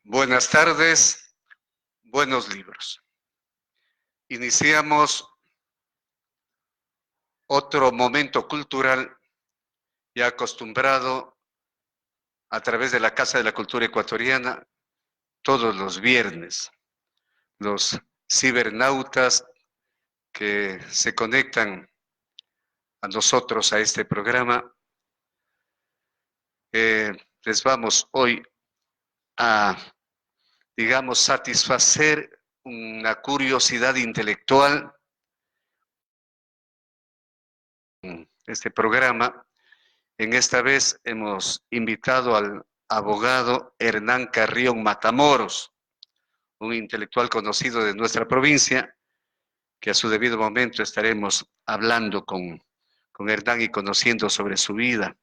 Buenas tardes, buenos libros. Iniciamos otro momento cultural ya acostumbrado a través de la Casa de la Cultura Ecuatoriana todos los viernes. Los cibernautas que se conectan a nosotros a este programa, les vamos hoy a, digamos, satisfacer una curiosidad intelectual. Este programa, en esta vez hemos invitado al abogado Hernán Carrión Matamoros, un intelectual conocido de nuestra provincia, que a su debido momento estaremos hablando con Hernán y conociendo sobre su vida,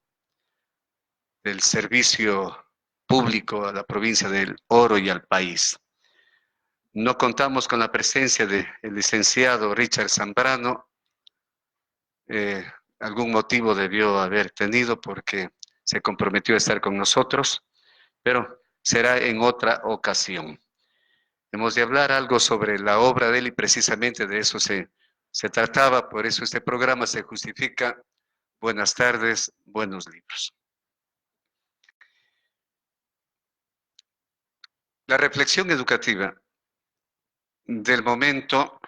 del servicio público a la provincia del Oro y al país. No contamos con la presencia del licenciado Richard Zambrano. Algún motivo debió haber tenido porque se comprometió a estar con nosotros, pero será en otra ocasión. Hemos de hablar algo sobre la obra de él y precisamente de eso se trataba, por eso este programa se justifica. Buenas tardes, buenos libros. La reflexión educativa del momento,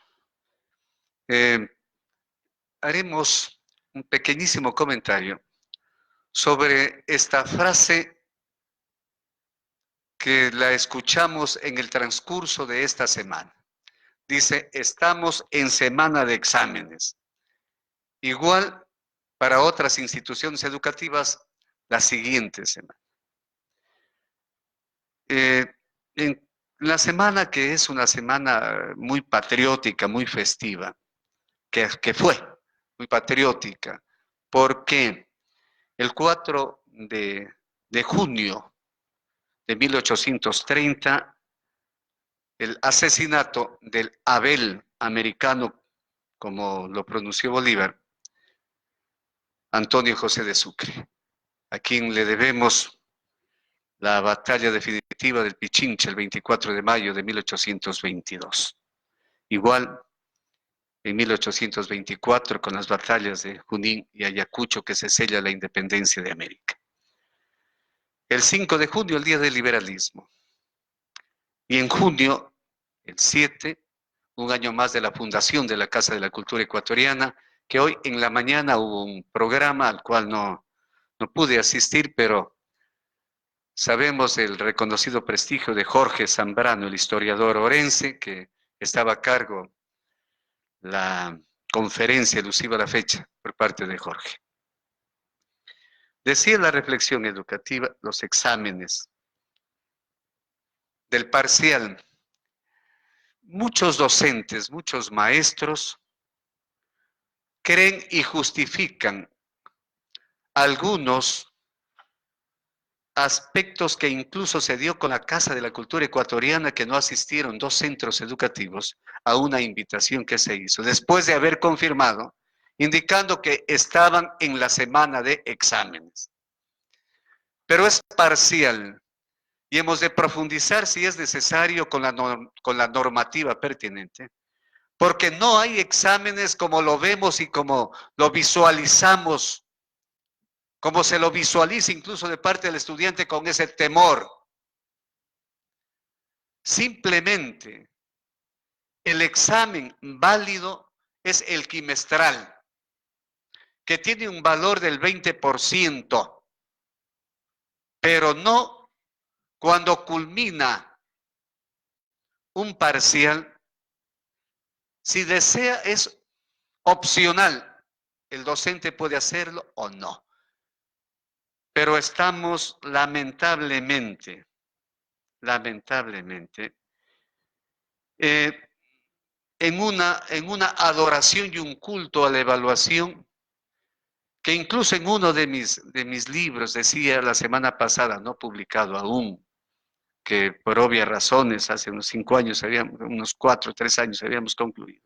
haremos un pequeñísimo comentario sobre esta frase que la escuchamos en el transcurso de esta semana. Dice, estamos en semana de exámenes. Igual para otras instituciones educativas, la siguiente semana. En la semana que es una semana muy patriótica, muy festiva, que fue muy patriótica, porque el 4 de junio de 1830, el asesinato del Abel americano, como lo pronunció Bolívar, Antonio José de Sucre, a quien le debemos la batalla definitiva del Pichincha el 24 de mayo de 1822. Igual, en 1824, con las batallas de Junín y Ayacucho, que se sella la independencia de América. El 5 de junio, el Día del Liberalismo. Y en junio, el 7, un año más de la fundación de la Casa de la Cultura Ecuatoriana, que hoy en la mañana hubo un programa al cual no pude asistir, pero sabemos el reconocido prestigio de Jorge Zambrano, el historiador orense, que estaba a cargo la conferencia elusiva a la fecha por parte de Jorge. Decía la reflexión educativa, los exámenes del parcial. Muchos docentes, muchos maestros creen y justifican algunos aspectos que incluso se dio con la Casa de la Cultura Ecuatoriana, que no asistieron 2 centros educativos a una invitación que se hizo, después de haber confirmado, indicando que estaban en la semana de exámenes. Pero es parcial y hemos de profundizar si es necesario con la normativa pertinente, porque no hay exámenes como lo vemos y como lo visualizamos, como se lo visualiza incluso de parte del estudiante con ese temor. Simplemente el examen válido es el quimestral, que tiene un valor del 20%, pero no cuando culmina un parcial. Si desea, es opcional. El docente puede hacerlo o no. Pero estamos lamentablemente, en una adoración y un culto a la evaluación, que incluso en uno de mis libros decía la semana pasada, no publicado aún, que por obvias razones hace unos 5 años, unos 4 o 3 años habíamos concluido.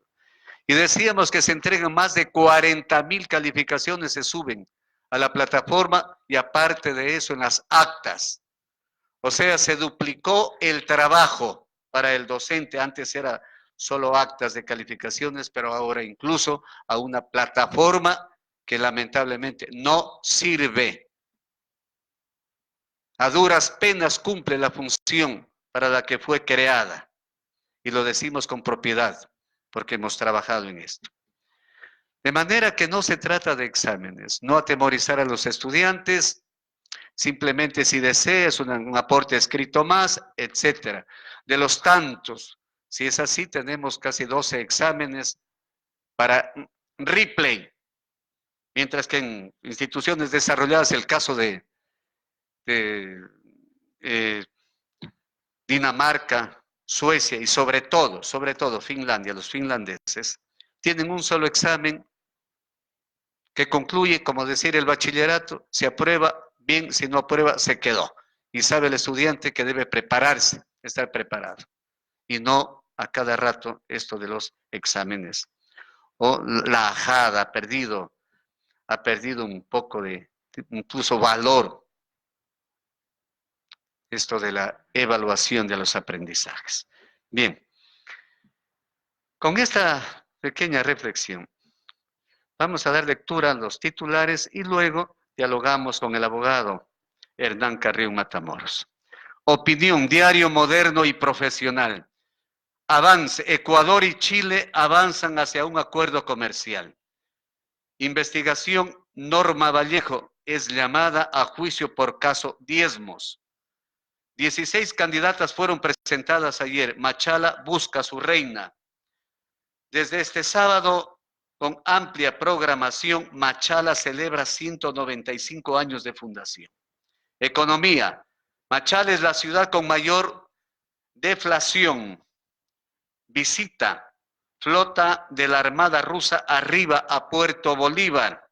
Y decíamos que se entregan más de 40,000 calificaciones, se suben a la plataforma y aparte de eso en las actas. O sea, se duplicó el trabajo para el docente. Antes era solo actas de calificaciones, pero ahora incluso a una plataforma que lamentablemente no sirve. A duras penas cumple la función para la que fue creada. Y lo decimos con propiedad, porque hemos trabajado en esto. De manera que no se trata de exámenes, no atemorizar a los estudiantes, simplemente si deseas un aporte escrito más, etcétera. De los tantos, si es así, tenemos casi 12 exámenes para replay, mientras que en instituciones desarrolladas, el caso de Dinamarca, Suecia y sobre todo Finlandia, los finlandeses, tienen un solo examen que concluye, como decir, el bachillerato, se aprueba, bien, si no aprueba, se quedó. Y sabe el estudiante que debe prepararse, estar preparado. Y no a cada rato esto de los exámenes. O la ajada ha perdido un poco de, incluso valor, esto de la evaluación de los aprendizajes. Bien, con esta pequeña reflexión, vamos a dar lectura a los titulares y luego dialogamos con el abogado Hernán Carrión Matamoros. Opinión, diario moderno y profesional. Avance, Ecuador y Chile avanzan hacia un acuerdo comercial. Investigación, Norma Vallejo es llamada a juicio por caso diezmos. 16 candidatas fueron presentadas ayer. Machala busca a su reina. Desde este sábado, con amplia programación, Machala celebra 195 años de fundación. Economía. Machala es la ciudad con mayor deflación. Visita. Flota de la Armada Rusa arriba a Puerto Bolívar.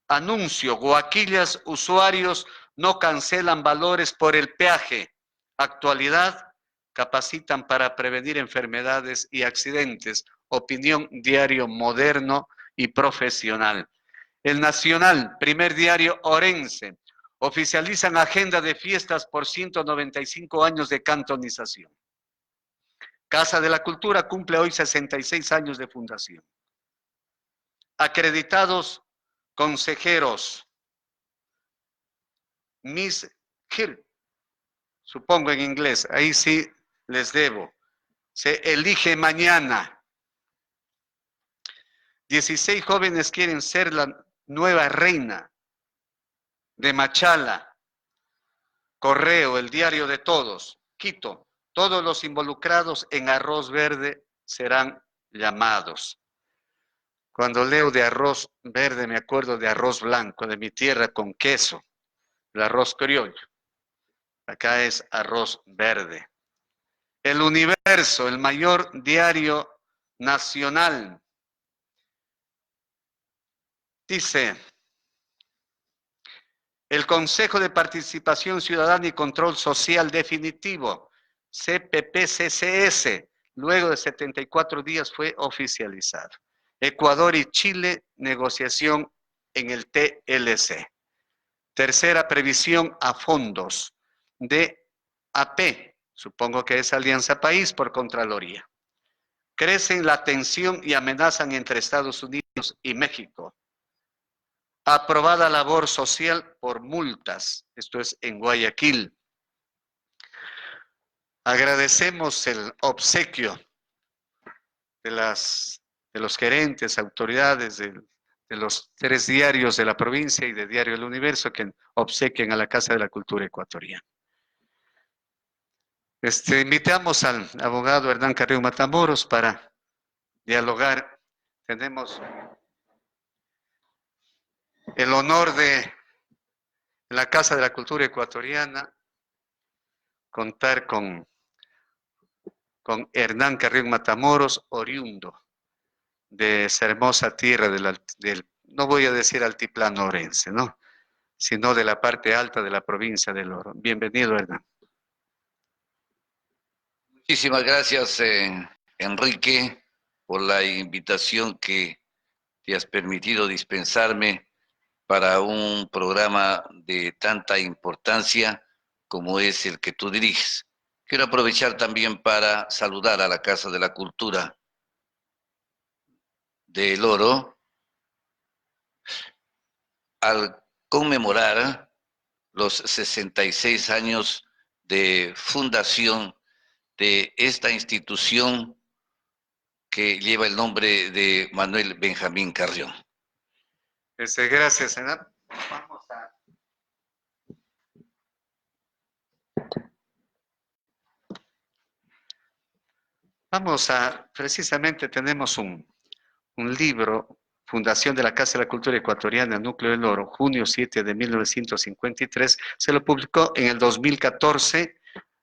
Anuncio. Guaquillas, usuarios no cancelan valores por el peaje. Actualidad. Capacitan para prevenir enfermedades y accidentes. Opinión, diario moderno y profesional. El Nacional, primer diario orense. Oficializan agenda de fiestas por 195 años de cantonización. Casa de la Cultura cumple hoy 66 años de fundación. Acreditados consejeros. Miss Hill, supongo en inglés, ahí sí les debo. Se elige mañana. 16 jóvenes quieren ser la nueva reina de Machala. Correo, el diario de todos. Quito, todos los involucrados en arroz verde serán llamados. Cuando leo de arroz verde me acuerdo de arroz blanco, de mi tierra con queso, el arroz criollo. Acá es arroz verde. El Universo, el mayor diario nacional. Dice, el Consejo de Participación Ciudadana y Control Social Definitivo, CPP-CCS, luego de 74 días fue oficializado. Ecuador y Chile, negociación en el TLC. Tercera previsión a fondos de AP, supongo que es Alianza País por Contraloría. Crecen la tensión y amenazan entre Estados Unidos y México. Aprobada labor social por multas, esto es en Guayaquil. Agradecemos el obsequio de los gerentes, autoridades de los 3 diarios de la provincia y de Diario El Universo que obsequian a la Casa de la Cultura Ecuatoriana. Invitamos al abogado Hernán Carrión Matamoros para dialogar. Tenemos el honor de la Casa de la Cultura Ecuatoriana contar con Hernán Carrión Matamoros, oriundo de esa hermosa tierra del, no voy a decir altiplano orense, ¿no? Sino de la parte alta de la provincia del Oro. Bienvenido, Hernán. Muchísimas gracias, Enrique, por la invitación que te has permitido dispensarme para un programa de tanta importancia como es el que tú diriges. Quiero aprovechar también para saludar a la Casa de la Cultura del Oro al conmemorar los 66 años de fundación de esta institución que lleva el nombre de Manuel Benjamín Carrión. Gracias, senador. Precisamente tenemos un libro, Fundación de la Casa de la Cultura Ecuatoriana, Núcleo del Oro, junio 7 de 1953, se lo publicó en el 2014,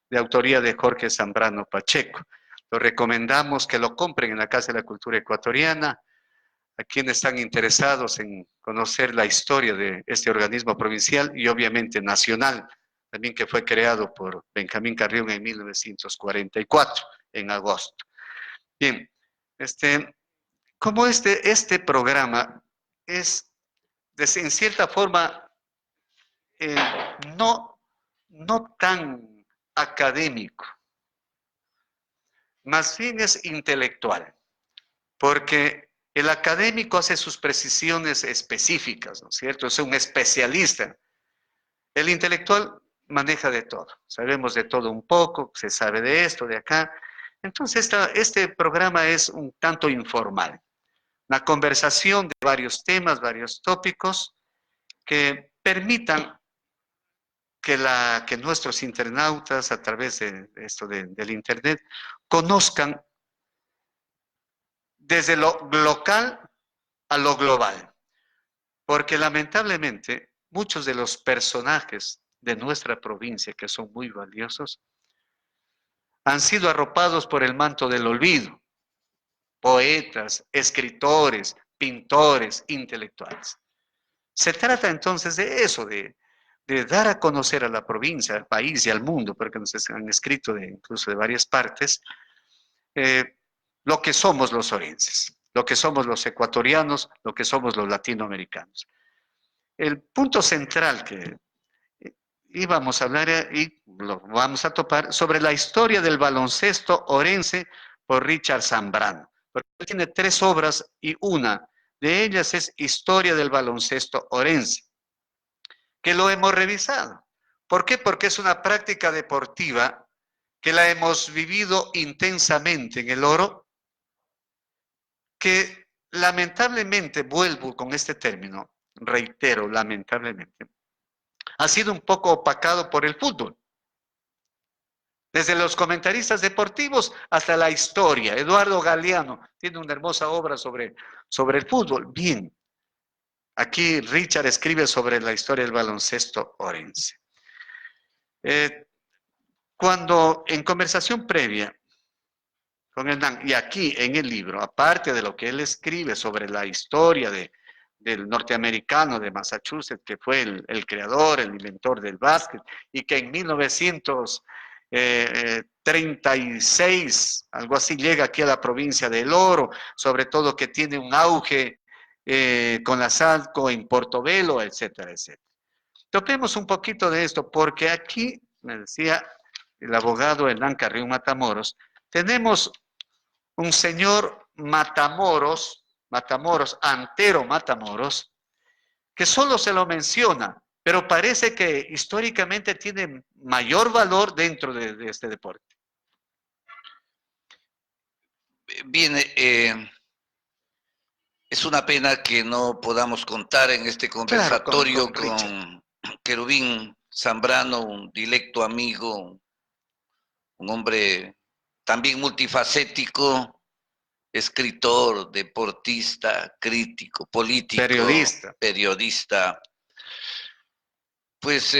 de autoría de Jorge Zambrano Pacheco. Lo recomendamos que lo compren en la Casa de la Cultura Ecuatoriana, a quienes están interesados en conocer la historia de este organismo provincial y obviamente nacional, también que fue creado por Benjamín Carrión en 1944, en agosto. Bien, como este programa es, en cierta forma, no tan académico, más bien es intelectual, porque el académico hace sus precisiones específicas, ¿no es cierto? Es un especialista. El intelectual maneja de todo. Sabemos de todo un poco, se sabe de esto, de acá. Entonces, este programa es un tanto informal. Una conversación de varios temas, varios tópicos que permitan que nuestros internautas, a través de esto del Internet, conozcan desde lo local a lo global. Porque lamentablemente muchos de los personajes de nuestra provincia, que son muy valiosos, han sido arropados por el manto del olvido. Poetas, escritores, pintores, intelectuales. Se trata entonces de eso, de dar a conocer a la provincia, al país y al mundo, porque nos han escrito incluso de varias partes, lo que somos los orenses, lo que somos los ecuatorianos, lo que somos los latinoamericanos. El punto central que íbamos a hablar y lo vamos a topar sobre la historia del baloncesto orense por Richard Zambrano. Porque él tiene 3 obras y una de ellas es Historia del baloncesto orense, que lo hemos revisado. ¿Por qué? Porque es una práctica deportiva que la hemos vivido intensamente en el Oro, que lamentablemente, vuelvo con este término, reitero, lamentablemente, ha sido un poco opacado por el fútbol. Desde los comentaristas deportivos hasta la historia. Eduardo Galeano tiene una hermosa obra sobre el fútbol. Bien, aquí Richard escribe sobre la historia del baloncesto orense. Cuando en conversación previa con Hernán, y aquí en el libro, aparte de lo que él escribe sobre la historia del norteamericano de Massachusetts, que fue el creador, el inventor del básquet, y que en 1936, algo así, llega aquí a la provincia del Oro, sobre todo que tiene un auge con la Salco en Portobelo, etcétera, etcétera. Toquemos un poquito de esto, porque aquí, me decía el abogado Hernán Carrión Matamoros, tenemos un señor Matamoros, Antero Matamoros, que solo se lo menciona, pero parece que históricamente tiene mayor valor dentro de este deporte. Bien, es una pena que no podamos contar en este conversatorio con Querubín Zambrano, un directo amigo, un hombre también multifacético, escritor, deportista, crítico, político, periodista. Pues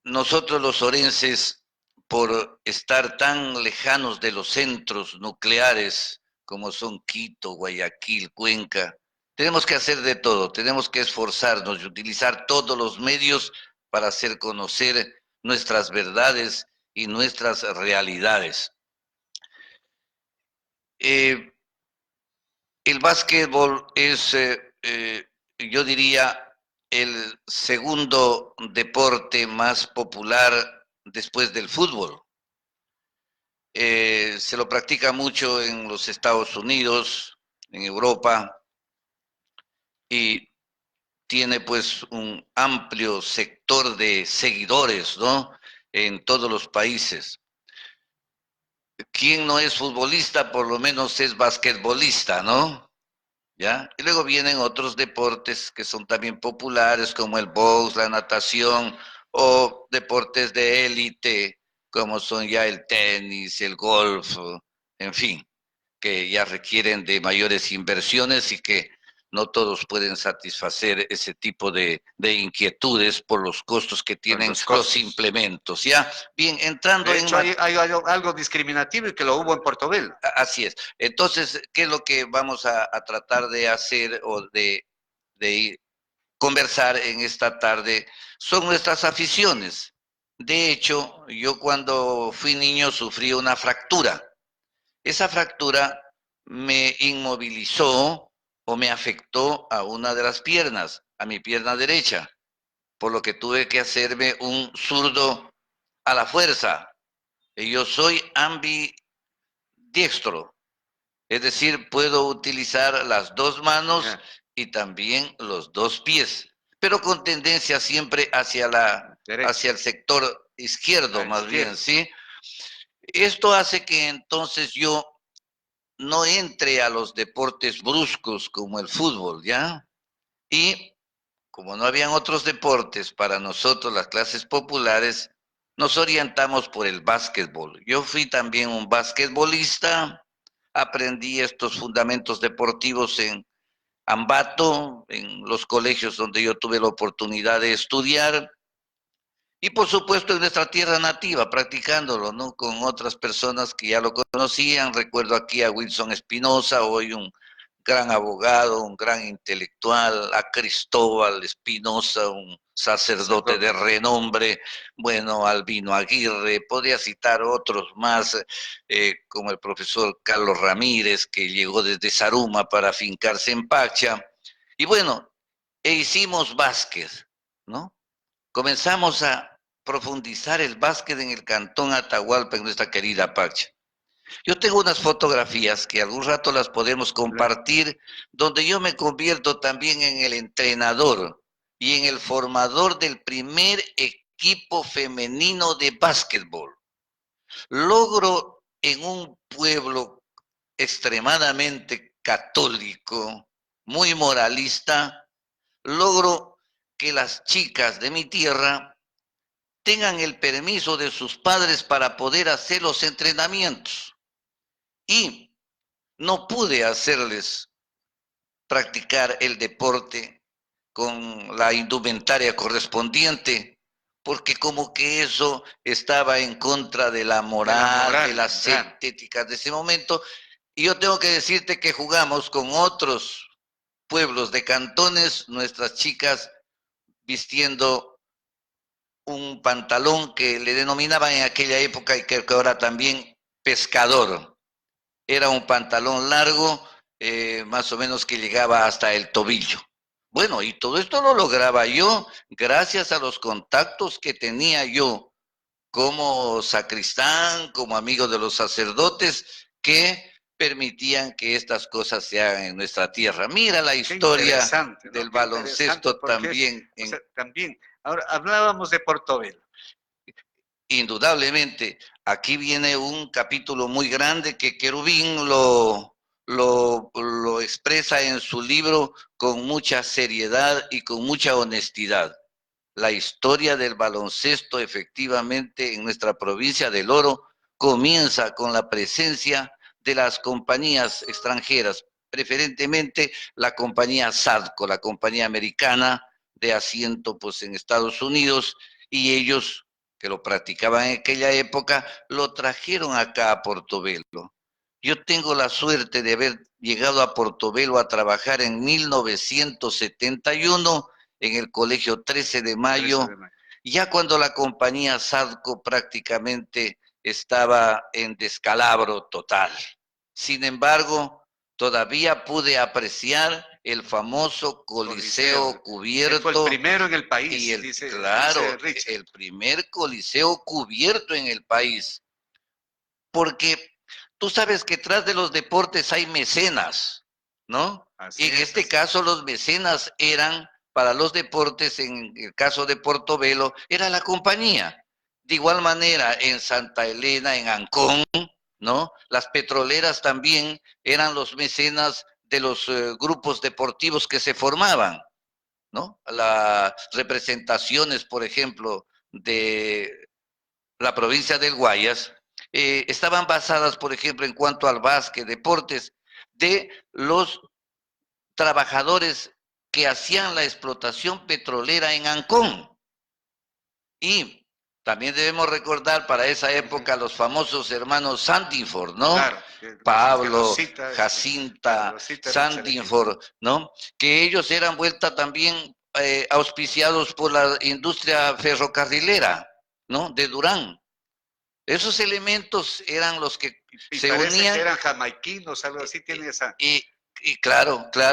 nosotros los orenses, por estar tan lejanos de los centros nucleares como son Quito, Guayaquil, Cuenca, tenemos que hacer de todo, tenemos que esforzarnos y utilizar todos los medios para hacer conocer nuestras verdades y nuestras realidades. El básquetbol es, yo diría, el segundo deporte más popular después del fútbol. Se lo practica mucho en los Estados Unidos, en Europa, y tiene pues un amplio sector de seguidores, ¿no? En todos los países. Quien no es futbolista, por lo menos es basquetbolista, ¿no? ¿Ya? Y luego vienen otros deportes que son también populares, como el box, la natación, o deportes de élite, como son ya el tenis, el golf, en fin, que ya requieren de mayores inversiones y que no todos pueden satisfacer ese tipo de inquietudes por los costos que tienen los implementos. ¿Ya? Bien, entrando de hecho, hay algo discriminativo y que lo hubo en Portobelo. Así es. Entonces, ¿qué es lo que vamos a tratar de hacer o de conversar en esta tarde? Son nuestras aficiones. De hecho, yo cuando fui niño sufrí una fractura. Esa fractura me inmovilizó o me afectó a una de las piernas, a mi pierna derecha, por lo que tuve que hacerme un zurdo a la fuerza. Y yo soy ambidiestro, es decir, puedo utilizar las dos manos y también los dos pies, pero con tendencia siempre hacia hacia el sector izquierdo, más bien, ¿sí? Esto hace que entonces yo no entre a los deportes bruscos como el fútbol, ¿ya? Y como no habían otros deportes para nosotros, las clases populares, nos orientamos por el básquetbol. Yo fui también un basquetbolista, aprendí estos fundamentos deportivos en Ambato, en los colegios donde yo tuve la oportunidad de estudiar, y por supuesto en nuestra tierra nativa, practicándolo, ¿no? Con otras personas que ya lo conocían. Recuerdo aquí a Wilson Espinosa, hoy un gran abogado, un gran intelectual, a Cristóbal Espinosa, un sacerdote de renombre, bueno, Albino Aguirre, podría citar otros más, como el profesor Carlos Ramírez, que llegó desde Zaruma para afincarse en Pacha. Y bueno, hicimos básquet, ¿no? Comenzamos a profundizar el básquet en el cantón Atahualpa, en nuestra querida Pacha. Yo tengo unas fotografías que algún rato las podemos compartir, donde yo me convierto también en el entrenador y en el formador del primer equipo femenino de básquetbol. Logro en un pueblo extremadamente católico, muy moralista, logro que las chicas de mi tierra tengan el permiso de sus padres para poder hacer los entrenamientos. Y no pude hacerles practicar el deporte con la indumentaria correspondiente, porque como que eso estaba en contra de la moral, de las éticas de ese momento. Y yo tengo que decirte que jugamos con otros pueblos de cantones, nuestras chicas vistiendo un pantalón que le denominaban en aquella época y creo que ahora también pescador. Era un pantalón largo, más o menos que llegaba hasta el tobillo. Bueno, y todo esto lo lograba yo gracias a los contactos que tenía yo como sacristán, como amigo de los sacerdotes, que permitían que estas cosas se hagan en nuestra tierra. Mira la historia del baloncesto también. O sea, también. Ahora, hablábamos de Portobelo. Indudablemente, aquí viene un capítulo muy grande que Querubín lo expresa en su libro con mucha seriedad y con mucha honestidad. La historia del baloncesto efectivamente en nuestra provincia del Oro comienza con la presencia de las compañías extranjeras, preferentemente la compañía SADCO, la compañía americana de asiento pues en Estados Unidos, y ellos que lo practicaban en aquella época lo trajeron acá a Portobelo. Yo tengo la suerte de haber llegado a Portobelo a trabajar en 1971 en el colegio 13 de Mayo, ya cuando la compañía SADCO prácticamente estaba en descalabro total. Sin embargo, todavía pude apreciar el famoso Coliseo Cubierto. Fue el primero en el país, y dice Richard. El primer Coliseo cubierto en el país. Porque tú sabes que tras de los deportes hay mecenas, ¿no? Así en es, este así caso los mecenas eran para los deportes, en el caso de Portobelo, era la compañía. De igual manera, en Santa Elena, en Ancón, ¿no? Las petroleras también eran los mecenas de los grupos deportivos que se formaban, ¿no? Las representaciones, por ejemplo, de la provincia del Guayas, estaban basadas, por ejemplo, en cuanto al básquet, deportes, de los trabajadores que hacían la explotación petrolera en Ancón. Y también debemos recordar para esa época los famosos hermanos Sandiford, ¿no? Claro, Pablo, cita, Jacinta, Sandiford, ¿no? Que ellos eran vuelta también auspiciados por la industria ferrocarrilera, ¿no? De Durán. Esos elementos eran los que y se parece unían. Que eran jamaiquinos, algo así tiene esa. Y claro. Por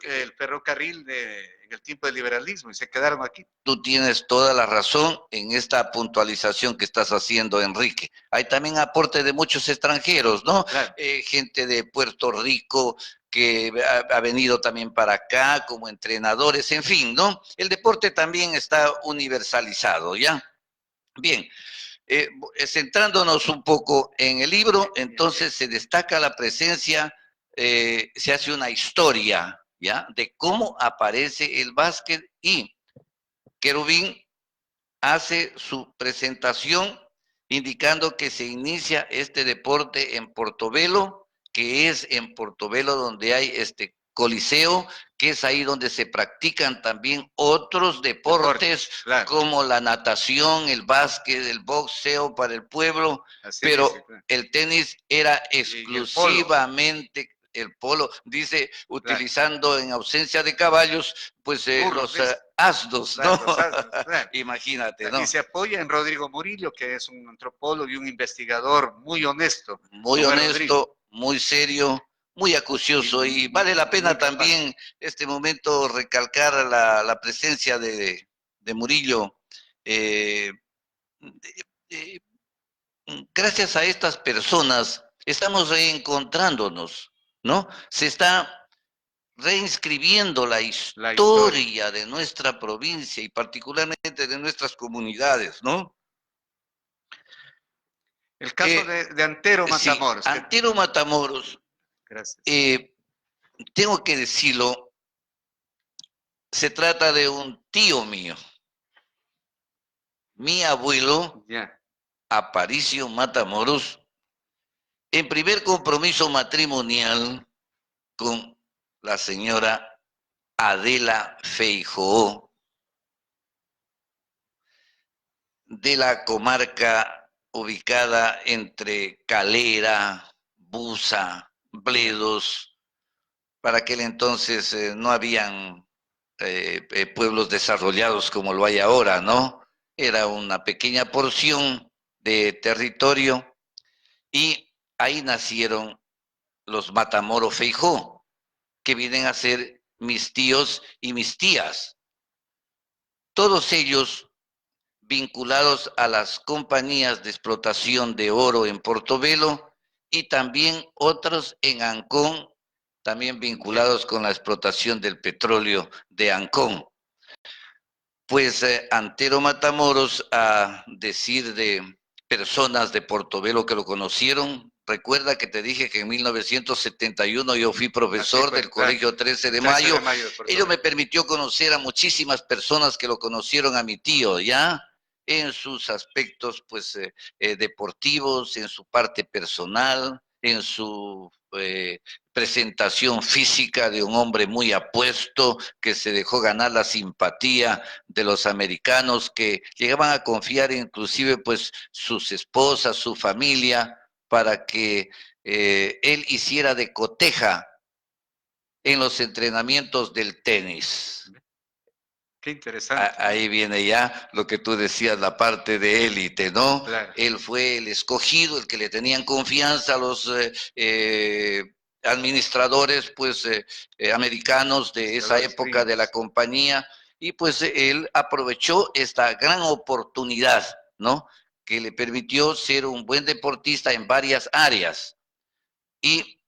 el ferrocarril en el tiempo del liberalismo y se quedaron aquí. Tú tienes toda la razón en esta puntualización que estás haciendo, Enrique. Hay también aporte de muchos extranjeros, ¿no? Claro. Gente de Puerto Rico que ha venido también para acá como entrenadores, en fin, ¿no? El deporte también está universalizado, ¿ya? Bien. Centrándonos un poco en el libro, entonces se destaca la presencia, se hace una historia, ¿ya? De cómo aparece el básquet y Querubín hace su presentación indicando que se inicia este deporte en Portobelo, que es en Portobelo donde hay este coliseo, que es ahí donde se practican también otros deportes, claro, como la natación, el básquet, el boxeo para el pueblo, así pero dice, claro. el tenis era exclusivamente el polo, dice, utilizando claro, en ausencia de caballos, pues los asnos, ¿no? Los asnos, claro. Imagínate, ¿no? Y se apoya en Rodrigo Murillo, que es un antropólogo y un investigador muy honesto. Muy honesto, muy serio, muy acucioso, y vale la pena también este momento recalcar la presencia de Murillo. Gracias a estas personas estamos reencontrándonos, ¿no? Se está reinscribiendo la historia de nuestra provincia y particularmente de nuestras comunidades, ¿no? El caso de Antero Matamoros. Sí, Antero Matamoros. Gracias. Tengo que decirlo, se trata de un tío mío. Mi abuelo, Aparicio Matamoros, en primer compromiso matrimonial con la señora Adela Feijóo, de la comarca ubicada entre Calera, Buza, Bledos. Para aquel entonces no habían pueblos desarrollados como lo hay ahora, ¿no? Era una pequeña porción de territorio y ahí nacieron los Matamoros Feijóo, que vienen a ser mis tíos y mis tías. Todos ellos vinculados a las compañías de explotación de oro en Portobelo y también otros en Ancón, también vinculados con la explotación del petróleo de Ancón. Pues Antero Matamoros, a decir de personas de Portobelo que lo conocieron, recuerda que te dije que en 1971 yo fui profesor del Colegio 13 de Mayo. Ello me permitió conocer a muchísimas personas que lo conocieron a mi tío, ¿ya? En sus aspectos, pues, deportivos, en su parte personal, en su presentación física de un hombre muy apuesto, que se dejó ganar la simpatía de los americanos, que llegaban a confiar inclusive pues sus esposas, su familia, para que él hiciera de coteja en los entrenamientos del tenis. Qué interesante. Ahí viene ya lo que tú decías, la parte de élite, ¿no? Claro. Él fue el escogido, el que le tenían confianza a los administradores pues americanos de esa época de la compañía, y pues él aprovechó esta gran oportunidad, ¿no?, que le permitió ser un buen deportista en varias áreas. Y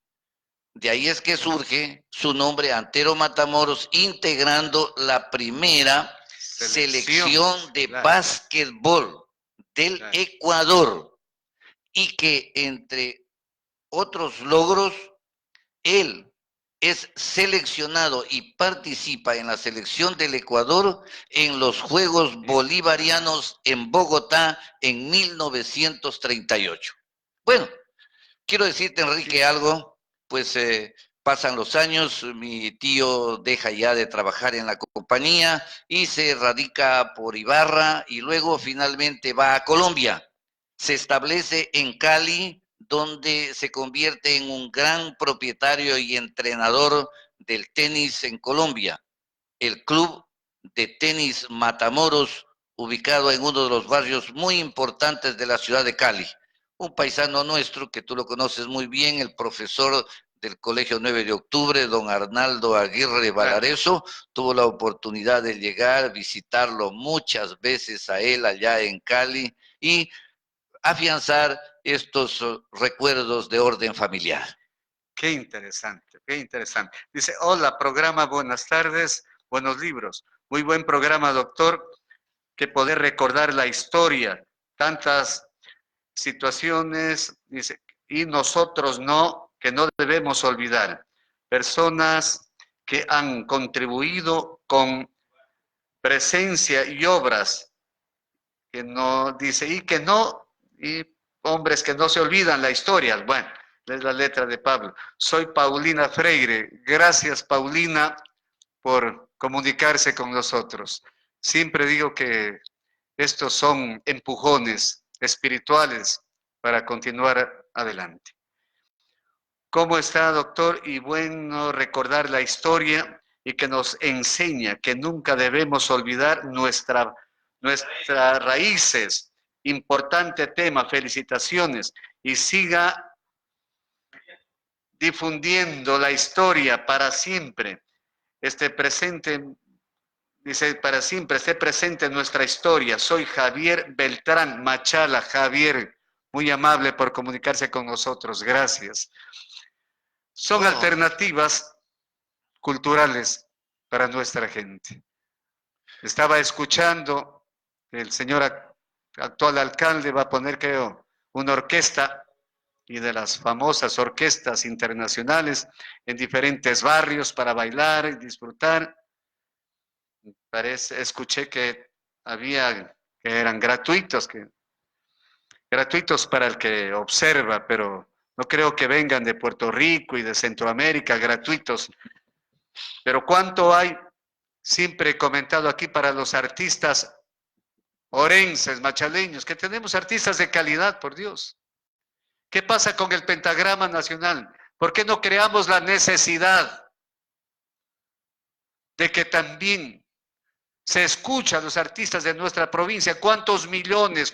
de ahí es que surge su nombre, Antero Matamoros, integrando la primera selección de básquetbol del Ecuador, y que entre otros logros, él es seleccionado y participa en la selección del Ecuador en los Juegos Bolivarianos en Bogotá en 1938. Bueno, quiero decirte, Enrique, algo, pues pasan los años, mi tío deja ya de trabajar en la compañía y se radica por Ibarra y luego finalmente va a Colombia. Se establece en Cali, donde se convierte en un gran propietario y entrenador del tenis en Colombia. El Club de Tenis Matamoros, ubicado en uno de los barrios muy importantes de la ciudad de Cali. Un paisano nuestro, que tú lo conoces muy bien, el profesor del Colegio 9 de Octubre, don Arnaldo Aguirre Valareso, tuvo la oportunidad de llegar, visitarlo muchas veces a él allá en Cali y afianzar estos recuerdos de orden familiar. Qué interesante, qué interesante. Dice, hola, programa, buenas tardes, buenos libros. Muy buen programa, doctor, que poder recordar la historia, tantas situaciones, dice, y nosotros no, que no debemos olvidar. Personas que han contribuido con presencia y obras, que no, dice, y que no, y hombres que no se olvidan la historia. Bueno, es la letra de Pablo. Soy Paulina Freire. Gracias, Paulina, por comunicarse con nosotros. Siempre digo que estos son empujones espirituales para continuar adelante. ¿Cómo está, doctor? Y bueno, recordar la historia y que nos enseña que nunca debemos olvidar nuestras raíces. Importante tema, felicitaciones. Y siga difundiendo la historia para siempre. Esté presente, dice, para siempre esté presente en nuestra historia. Soy Javier Beltrán Machala. Javier, muy amable por comunicarse con nosotros. Gracias. Son alternativas culturales para nuestra gente. Estaba escuchando que el señor actual alcalde va a poner, creo, una orquesta, y de las famosas orquestas internacionales en diferentes barrios para bailar y disfrutar. Escuché que eran gratuitos, gratuitos para el que observa, pero no creo que vengan de Puerto Rico y de Centroamérica gratuitos. Pero ¿cuánto hay? Siempre he comentado aquí para los artistas orenses, machaleños, que tenemos artistas de calidad, por Dios. ¿Qué pasa con el pentagrama nacional? ¿Por qué no creamos la necesidad de que también se escucha a los artistas de nuestra provincia? ¿Cuántos millones,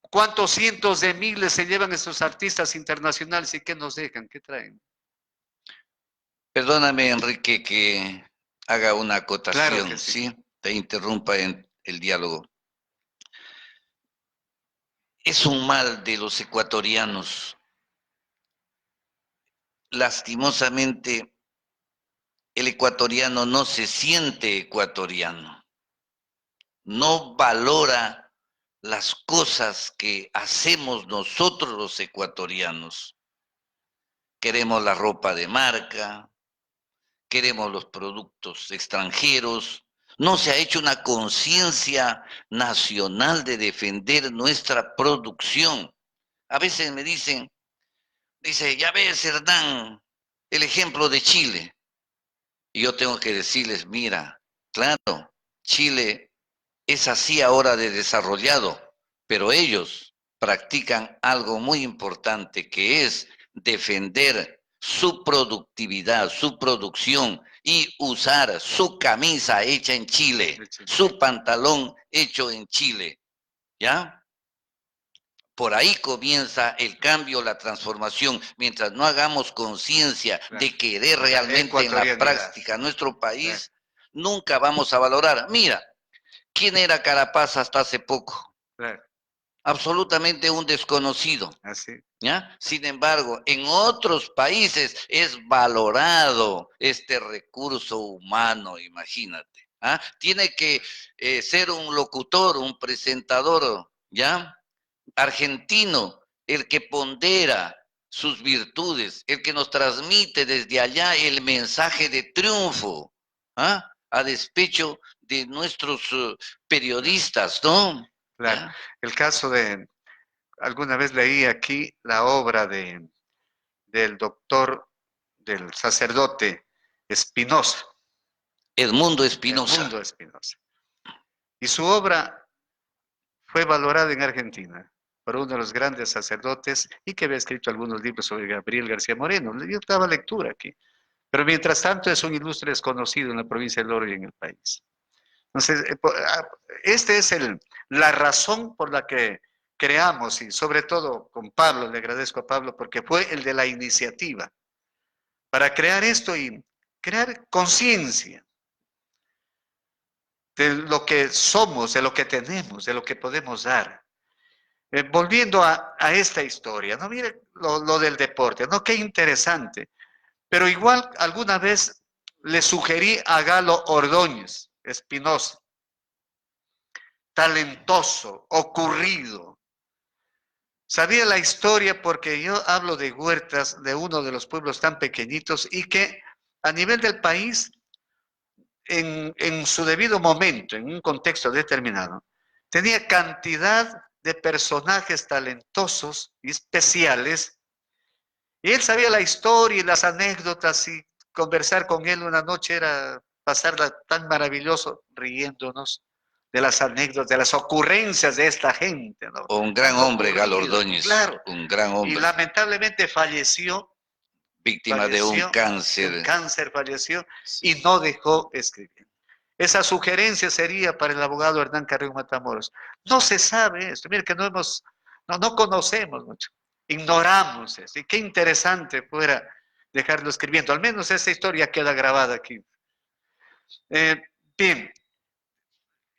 cuántos cientos de miles se llevan estos artistas internacionales y qué nos dejan, qué traen? Perdóname, Enrique, que haga una acotación, Claro que sí. ¿sí? Te interrumpa en el diálogo. Es un mal de los ecuatorianos. Lastimosamente, el ecuatoriano no se siente ecuatoriano, no valora las cosas que hacemos nosotros los ecuatorianos. Queremos la ropa de marca, queremos los productos extranjeros. No se ha hecho una conciencia nacional de defender nuestra producción. A veces me dicen, ya ves, Hernán, el ejemplo de Chile. Y yo tengo que decirles, mira, claro, Chile es así ahora de desarrollado, pero ellos practican algo muy importante, que es defender su productividad, su producción, y usar su camisa hecha en Chile, su pantalón hecho en Chile, ¿ya? Por ahí comienza el cambio, la transformación. Mientras no hagamos conciencia de querer realmente en la práctica nuestro país, nunca vamos a valorar. Mira, ¿quién era Carapaz hasta hace poco? Absolutamente un desconocido. Así. ¿Ya? Sin embargo, en otros países es valorado este recurso humano, imagínate. ¿Ah? Tiene que ser un locutor, un presentador, ¿ya? Argentino, el que pondera sus virtudes, el que nos transmite desde allá el mensaje de triunfo, ¿ah? A despecho de nuestros periodistas, ¿no? Claro. ¿Ya? El caso de, alguna vez leí aquí la obra del doctor, del sacerdote Espinosa. Edmundo Espinosa. Edmundo Espinosa. Y su obra fue valorada en Argentina por uno de los grandes sacerdotes y que había escrito algunos libros sobre Gabriel García Moreno. Yo daba lectura aquí. Pero mientras tanto es un ilustre desconocido en la provincia del Oro y en el país. Entonces, esta es la razón por la que creamos, y sobre todo con Pablo, le agradezco a Pablo porque fue el de la iniciativa, para crear esto y crear conciencia de lo que somos, de lo que tenemos, de lo que podemos dar. Volviendo a esta historia, ¿no? Mire lo del deporte, ¿no? Qué interesante. Pero igual alguna vez le sugerí a Galo Ordóñez Espinosa, talentoso, ocurrido. Sabía la historia porque yo hablo de Huertas, de uno de los pueblos tan pequeñitos y que a nivel del país, en su debido momento, en un contexto determinado, tenía cantidad de personajes talentosos y especiales. Y él sabía la historia y las anécdotas y conversar con él una noche era pasarla tan maravilloso riéndonos de las anécdotas, de las ocurrencias de esta gente, ¿no? Un gran hombre, Galo Ocurrido, Ordóñez, claro. un gran hombre. Y lamentablemente falleció. Víctima de un cáncer. De un cáncer falleció y no dejó escribir. Esa sugerencia sería para el abogado Hernán Carrillo Matamoros. No se sabe esto, mire que no conocemos mucho, ignoramos esto. Y qué interesante fuera dejarlo escribiendo. Al menos esa historia queda grabada aquí. Bien,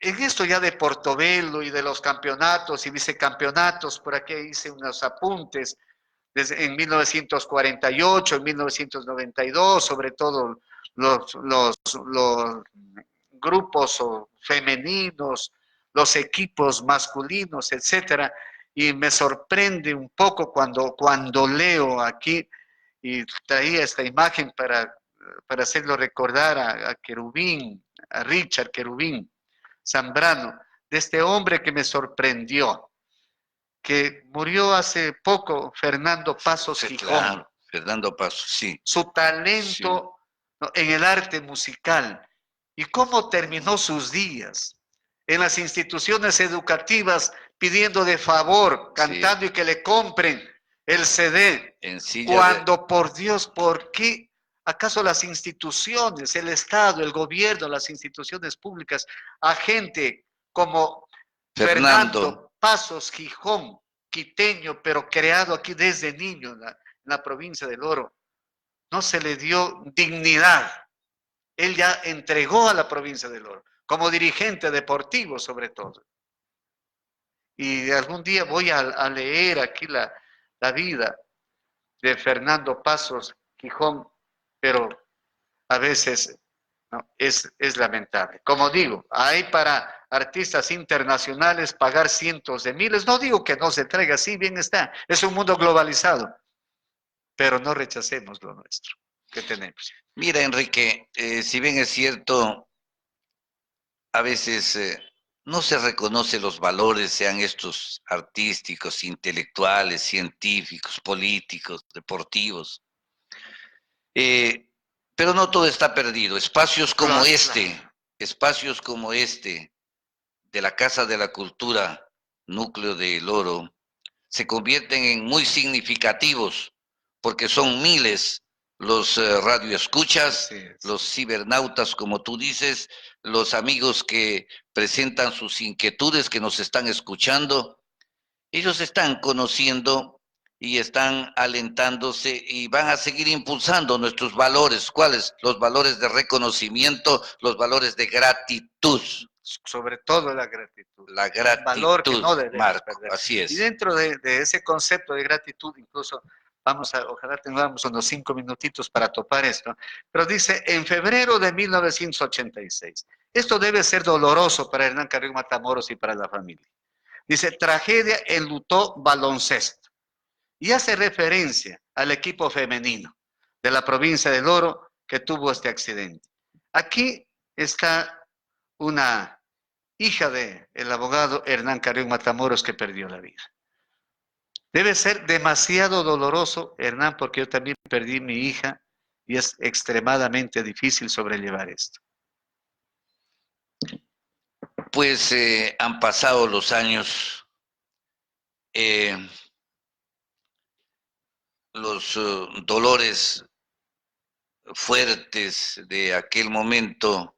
en esto ya de Portobelo y de los campeonatos y vicecampeonatos, por aquí hice unos apuntes en 1948, en 1992, sobre todo los grupos femeninos, los equipos masculinos, etcétera. Y me sorprende un poco cuando leo aquí, y traía esta imagen para hacerlo recordar a Querubín, a Richard Querubín Zambrano, de este hombre que me sorprendió, que murió hace poco, Fernando Pasos Sí, Gijón. claro, Fernando Pasos, sí. Su talento en el arte musical y cómo terminó sus días en las instituciones educativas pidiendo de favor, cantando y que le compren el CD. Cuando, por Dios, ¿por qué acaso las instituciones, el Estado, el gobierno, las instituciones públicas, a gente como Fernando Pasos Gijón, quiteño, pero creado aquí desde niño en la provincia del Oro, no se le dio dignidad? Él ya entregó a la provincia del Oro, como dirigente deportivo sobre todo. Y algún día voy a leer aquí la vida de Fernando Pasos Gijón, pero a veces no, es lamentable. Como digo, hay para artistas internacionales pagar cientos de miles. No digo que no se traiga, sí, bien está. Es un mundo globalizado, pero no rechacemos lo nuestro que tenemos. Mira, Enrique, si bien es cierto, a veces no se reconoce los valores, sean estos artísticos, intelectuales, científicos, políticos, deportivos. Pero no todo está perdido. Espacios como espacios como este, de la Casa de la Cultura, Núcleo del Oro, se convierten en muy significativos, porque son miles los radioescuchas, los cibernautas, como tú dices, los amigos que presentan sus inquietudes, que nos están escuchando, Ellos están conociendo y están alentándose y van a seguir impulsando nuestros valores. ¿Cuáles? Los valores de reconocimiento, los valores de gratitud. Sobre todo la gratitud. La Un valor que no gratitud, debemos Marco, perder. así Y es. dentro de ese concepto de gratitud, incluso ojalá tengamos unos 5 minutitos para topar esto, pero dice, en febrero de 1986, esto debe ser doloroso para Hernán Carrillo Matamoros y para la familia. Dice, tragedia enlutó baloncesto. Y hace referencia al equipo femenino de la provincia del Oro que tuvo este accidente. Aquí está una hija del abogado Hernán Carrión Matamoros que perdió la vida. Debe ser demasiado doloroso, Hernán, porque yo también perdí mi hija y es extremadamente difícil sobrellevar esto. Pues han pasado los años, los dolores fuertes de aquel momento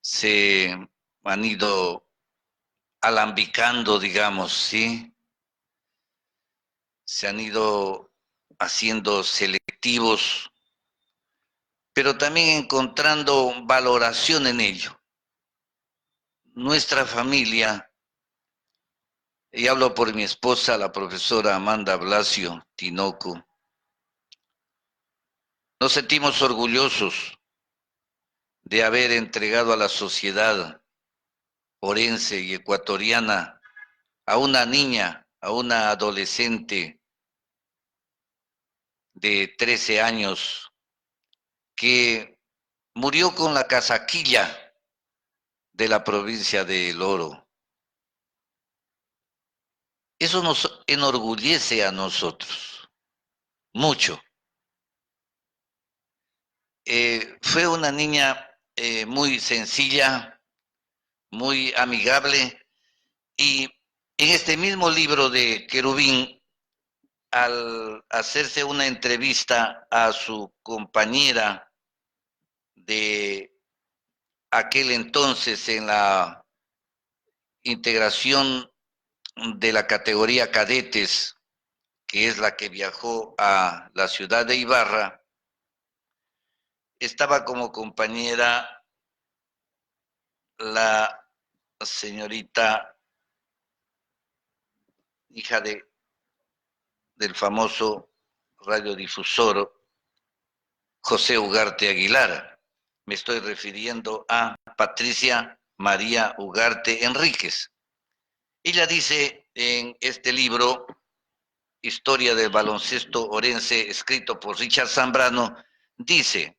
se han ido alambicando, digamos, ¿sí? Se han ido haciendo selectivos, pero también encontrando valoración en ello. Nuestra familia, y hablo por mi esposa, la profesora Amanda Blasio Tinoco, nos sentimos orgullosos de haber entregado a la sociedad orense y ecuatoriana a una niña, a una adolescente de 13 años que murió con la casaquilla de la provincia de El Oro. Eso nos enorgullece a nosotros, mucho. Fue una niña muy sencilla, muy amigable, y en este mismo libro de Querubín, al hacerse una entrevista a su compañera de aquel entonces en la integración de la categoría cadetes, que es la que viajó a la ciudad de Ibarra, estaba como compañera la señorita hija del famoso radiodifusor José Ugarte Aguilar. Me estoy refiriendo a Patricia María Ugarte Enríquez. Ella dice en este libro, Historia del baloncesto orense, escrito por Richard Zambrano, dice,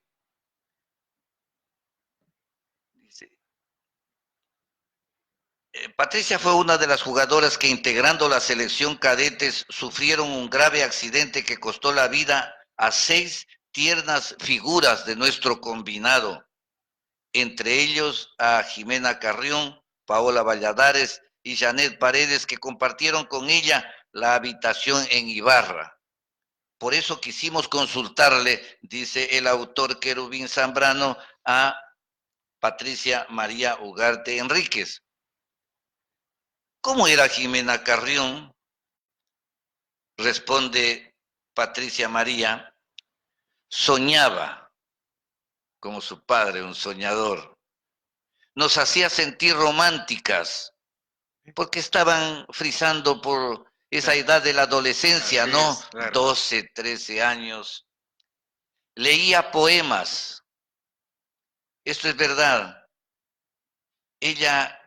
Patricia fue una de las jugadoras que, integrando la selección cadetes, sufrieron un grave accidente que costó la vida a 6 tiernas figuras de nuestro combinado, entre ellos a Jimena Carrión, Paola Valladares y Janet Paredes, que compartieron con ella la habitación en Ibarra. Por eso quisimos consultarle, dice el autor Querubín Zambrano, a Patricia María Ugarte Enríquez. ¿Cómo era Jimena Carrión? Responde Patricia María, soñaba como su padre, un soñador. Nos hacía sentir románticas, porque estaban frisando por esa edad de la adolescencia, Así ¿no? es, claro. 12, 13 años. Leía poemas. Esto es verdad. Ella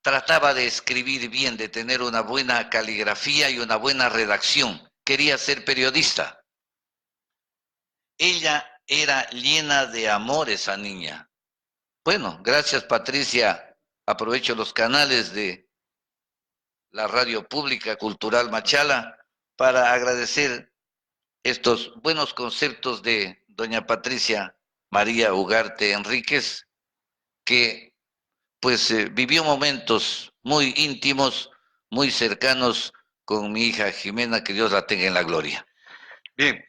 trataba de escribir bien, de tener una buena caligrafía y una buena redacción. Quería ser periodista. Ella era llena de amor, esa niña. Bueno, gracias Patricia. Aprovecho los canales de la radio pública cultural Machala para agradecer estos buenos conceptos de doña Patricia María Ugarte Enríquez, que pues vivió momentos muy íntimos, muy cercanos con mi hija Jimena, que Dios la tenga en la gloria. Bien,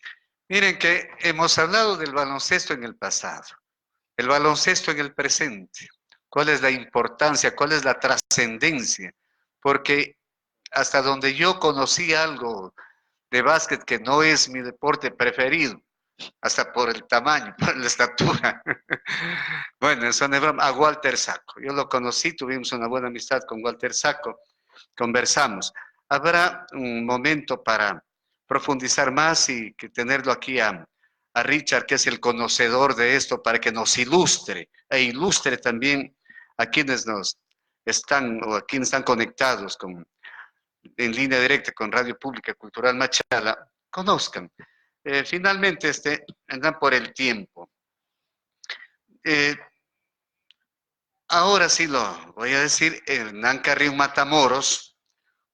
miren que hemos hablado del baloncesto en el pasado, el baloncesto en el presente. ¿Cuál es la importancia? ¿Cuál es la trascendencia? Porque hasta donde yo conocí algo de básquet, que no es mi deporte preferido, hasta por el tamaño, por la estatura. Bueno, eso no es broma, a Walter Sacco. Yo lo conocí, tuvimos una buena amistad con Walter Sacco, conversamos. Habrá un momento para profundizar más y que tenerlo aquí a Richard, que es el conocedor de esto, para que nos ilustre e ilustre también a quienes nos están o a quienes están conectados en línea directa con Radio Pública Cultural Machala, conozcan. Finalmente, andan por el tiempo. Ahora sí lo voy a decir, Hernán Carrión Matamoros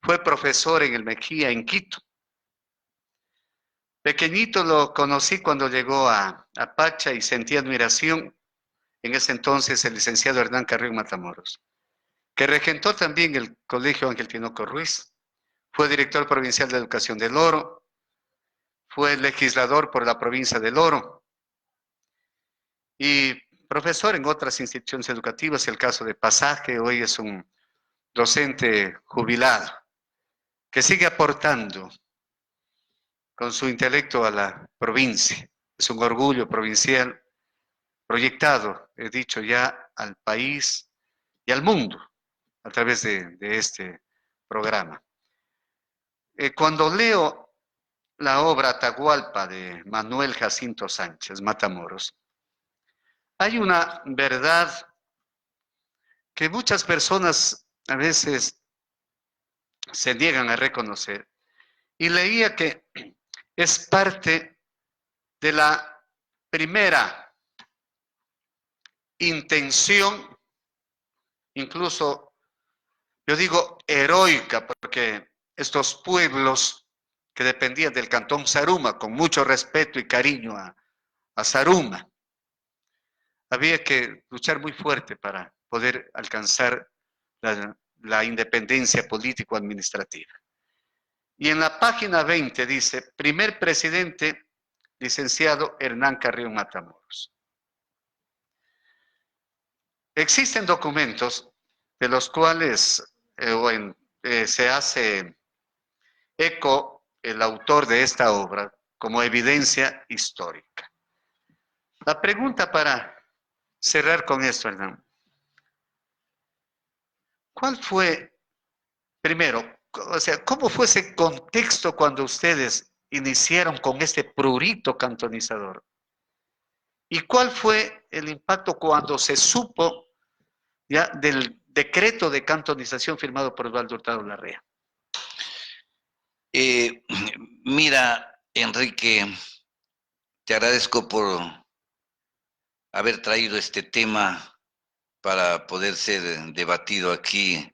fue profesor en el Mejía, en Quito. Pequeñito lo conocí cuando llegó a Pacha y sentí admiración en ese entonces el licenciado Hernán Carrión Matamoros, que regentó también el Colegio Ángel Tinoco Ruiz, fue director provincial de Educación del Oro, fue legislador por la provincia del Oro y profesor en otras instituciones educativas, el caso de Pasaje, hoy es un docente jubilado, que sigue aportando con su intelecto a la provincia. Es un orgullo provincial proyectado, he dicho ya, al país y al mundo a través de este programa. Cuando leo la obra Atahualpa de Manuel Jacinto Sánchez Matamoros, hay una verdad que muchas personas a veces se niegan a reconocer. Y leía que es parte de la primera intención, incluso yo digo heroica, porque estos pueblos que dependían del cantón Zaruma, con mucho respeto y cariño a Zaruma, había que luchar muy fuerte para poder alcanzar la independencia político-administrativa. Y en la página 20 dice, primer presidente, licenciado Hernán Carrión Matamoros. Existen documentos de los cuales se hace eco el autor de esta obra como evidencia histórica. La pregunta para cerrar con esto, Hernán. ¿Cuál fue, primero, o sea, cómo fue ese contexto cuando ustedes iniciaron con este prurito cantonizador? ¿Y cuál fue el impacto cuando se supo ya del decreto de cantonización firmado por Osvaldo Hurtado Larrea? Mira, Enrique, te agradezco por haber traído este tema para poder ser debatido aquí,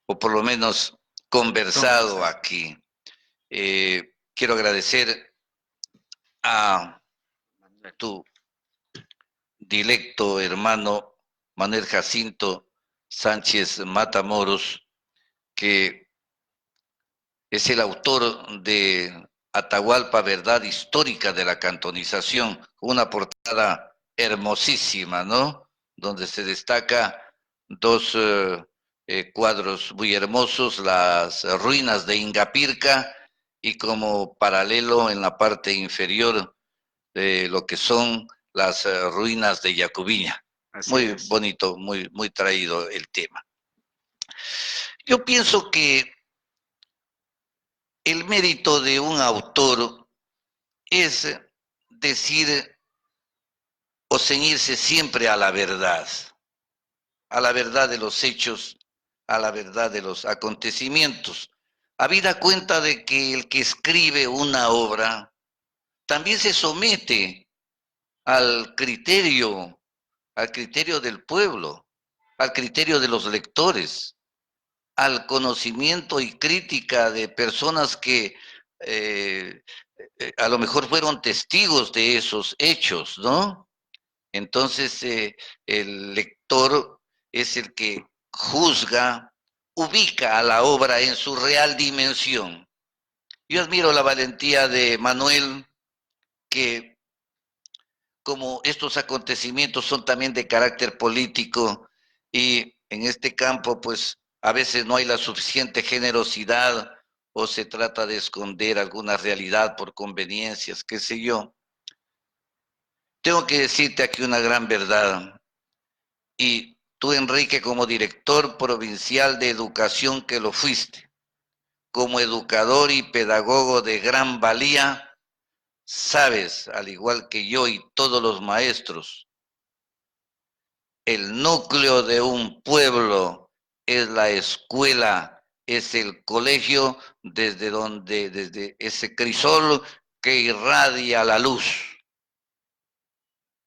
o por lo menos conversado aquí. Quiero agradecer a tu directo hermano Manuel Jacinto Sánchez Matamoros, que es el autor de Atahualpa, Verdad Histórica de la Cantonización, una portada hermosísima, ¿no? Donde se destaca dos cuadros muy hermosos, las ruinas de Ingapirca y como paralelo en la parte inferior de lo que son las ruinas de Yacubiña. Muy bonito, muy traído el tema. Yo pienso que el mérito de un autor es decir o ceñirse siempre a la verdad de los hechos, a la verdad de los acontecimientos. Habida cuenta de que el que escribe una obra también se somete al criterio del pueblo, al criterio de los lectores, al conocimiento y crítica de personas que a lo mejor fueron testigos de esos hechos, ¿no? Entonces, el lector es el que juzga, ubica a la obra en su real dimensión. Yo admiro la valentía de Manuel, que como estos acontecimientos son también de carácter político y en este campo, pues, a veces no hay la suficiente generosidad o se trata de esconder alguna realidad por conveniencias, qué sé yo. Tengo que decirte aquí una gran verdad. Y tú, Enrique, como director provincial de educación que lo fuiste, como educador y pedagogo de gran valía, sabes, al igual que yo y todos los maestros, el núcleo de un pueblo es la escuela, es el colegio desde ese crisol que irradia la luz.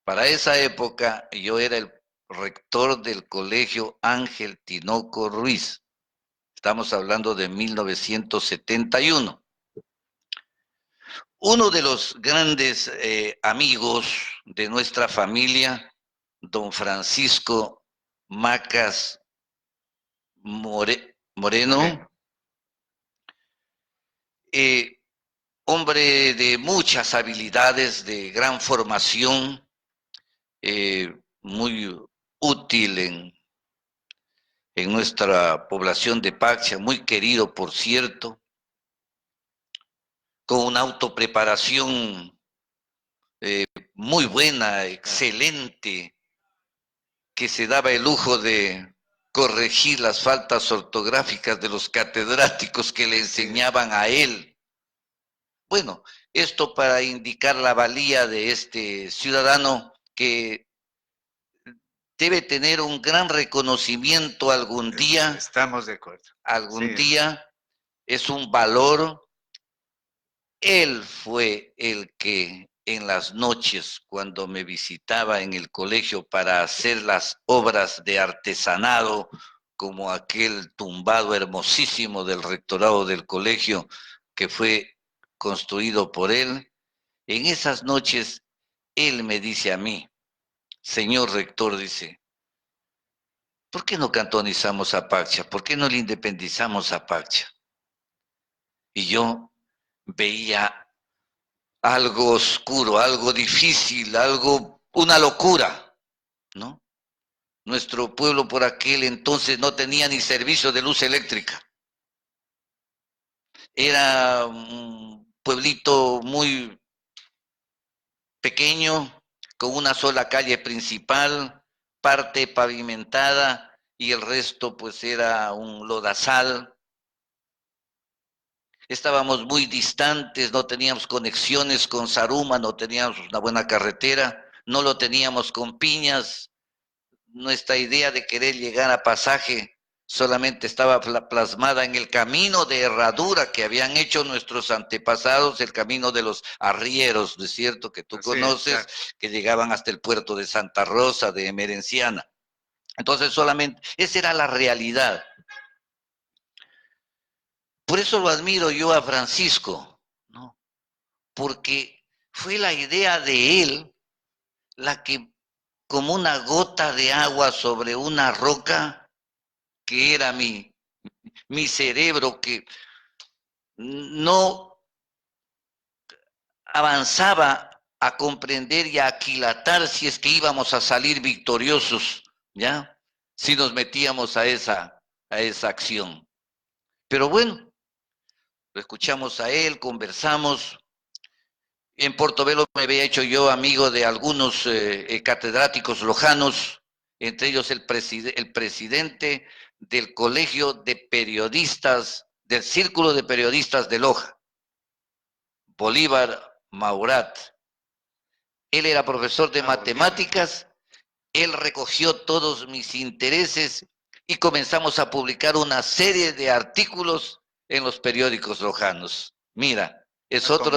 Para esa época yo era el rector del colegio Ángel Tinoco Ruiz. Estamos hablando de 1971. Uno de los grandes amigos de nuestra familia, don Francisco Macas Moreno, hombre de muchas habilidades, de gran formación, muy útil en nuestra población de Paxia, muy querido, por cierto, con una autopreparación muy buena, excelente, que se daba el lujo de corregir las faltas ortográficas de los catedráticos que le enseñaban a él. Bueno, esto para indicar la valía de este ciudadano que debe tener un gran reconocimiento algún día. Estamos de acuerdo. Algún día es un valor. Él fue el que en las noches, cuando me visitaba en el colegio para hacer las obras de artesanado, como aquel tumbado hermosísimo del rectorado del colegio que fue construido por él, en esas noches él me dice a mí, señor rector, dice, ¿por qué no cantonizamos a Paxia? ¿Por qué no le independizamos a Paxia? Y yo veía algo oscuro, algo difícil, una locura, ¿no? Nuestro pueblo por aquel entonces no tenía ni servicio de luz eléctrica. Era un pueblito muy pequeño, con una sola calle principal, parte pavimentada y el resto pues era un lodazal. Estábamos muy distantes, no teníamos conexiones con Zaruma, no teníamos una buena carretera, no lo teníamos con Piñas. Nuestra idea de querer llegar a Pasaje solamente estaba plasmada en el camino de herradura que habían hecho nuestros antepasados, el camino de los arrieros, ¿no es cierto? Que tú conoces, que llegaban hasta el puerto de Santa Rosa, de Emerenciana. Entonces solamente, esa era la realidad. Por eso lo admiro yo a Francisco, ¿no? Porque fue la idea de él la que, como una gota de agua sobre una roca, que era mi cerebro, que no avanzaba a comprender y a aquilatar si es que íbamos a salir victoriosos, ¿ya? Si nos metíamos a esa acción. Pero bueno, lo escuchamos a él, conversamos. En Portobelo me había hecho yo amigo de algunos catedráticos lojanos, entre ellos el presidente del Colegio de Periodistas, del Círculo de Periodistas de Loja, Bolívar Maurat. Él era profesor de matemáticas, él recogió todos mis intereses y comenzamos a publicar una serie de artículos en los periódicos lojanos. Mira, es otro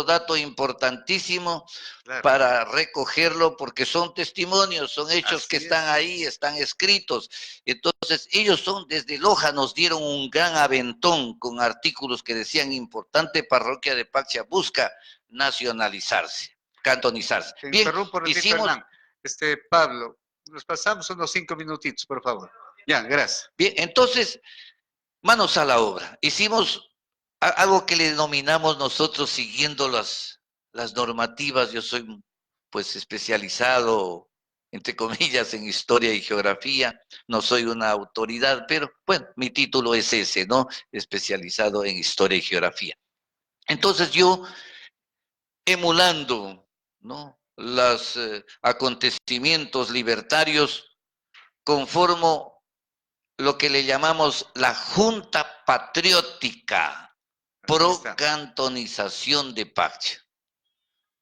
dato importantísimo, claro, para recogerlo, porque son testimonios, son hechos que están ahí, están escritos. Entonces, ellos desde Loja nos dieron un gran aventón con artículos que decían: importante parroquia de Paxia busca nacionalizarse, cantonizarse. Bien, interrumpo, hicimos... Pablo, nos pasamos unos 5 minutitos, por favor. Ya, gracias. Bien, entonces, manos a la obra. Hicimos algo que le denominamos nosotros, siguiendo las normativas. Yo soy pues especializado entre comillas, en historia y geografía. No soy una autoridad, pero bueno, mi título es ese, ¿no? Especializado en historia y geografía. Entonces yo, emulando, ¿no?, los acontecimientos libertarios, conformo lo que le llamamos la Junta Patriótica pro cantonización de Pacha.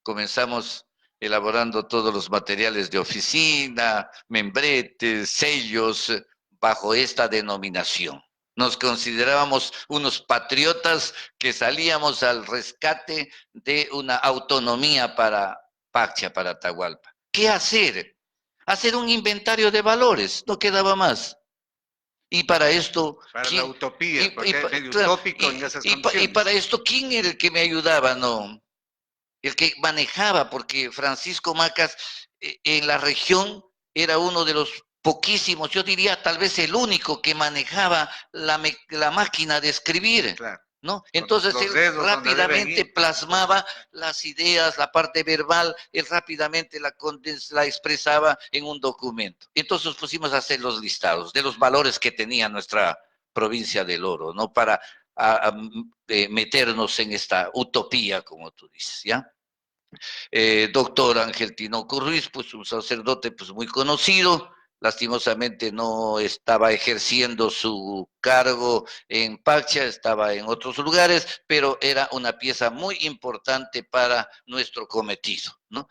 Comenzamos elaborando todos los materiales de oficina, membretes, sellos, bajo esta denominación. Nos considerábamos unos patriotas que salíamos al rescate de una autonomía para Pacha, para Atahualpa. ¿Qué hacer? Hacer un inventario de valores, no quedaba más. Y para esto... Para la utopía, porque es medio utópico en esas condiciones. Y para esto, ¿quién era el que me ayudaba? No, el que manejaba, porque Francisco Macas en la región era uno de los poquísimos, yo diría tal vez el único que manejaba la máquina de escribir. Claro. ¿No? Entonces él rápidamente plasmaba las ideas, la parte verbal, él rápidamente la expresaba en un documento. Entonces pusimos a hacer los listados de los valores que tenía nuestra provincia del Oro, ¿no? Para meternos en esta utopía, como tú dices, ¿ya? Doctor Ángel Tinoco Ruiz, pues un sacerdote pues muy conocido, lastimosamente no estaba ejerciendo su cargo en Pacha, estaba en otros lugares, pero era una pieza muy importante para nuestro cometido, ¿no?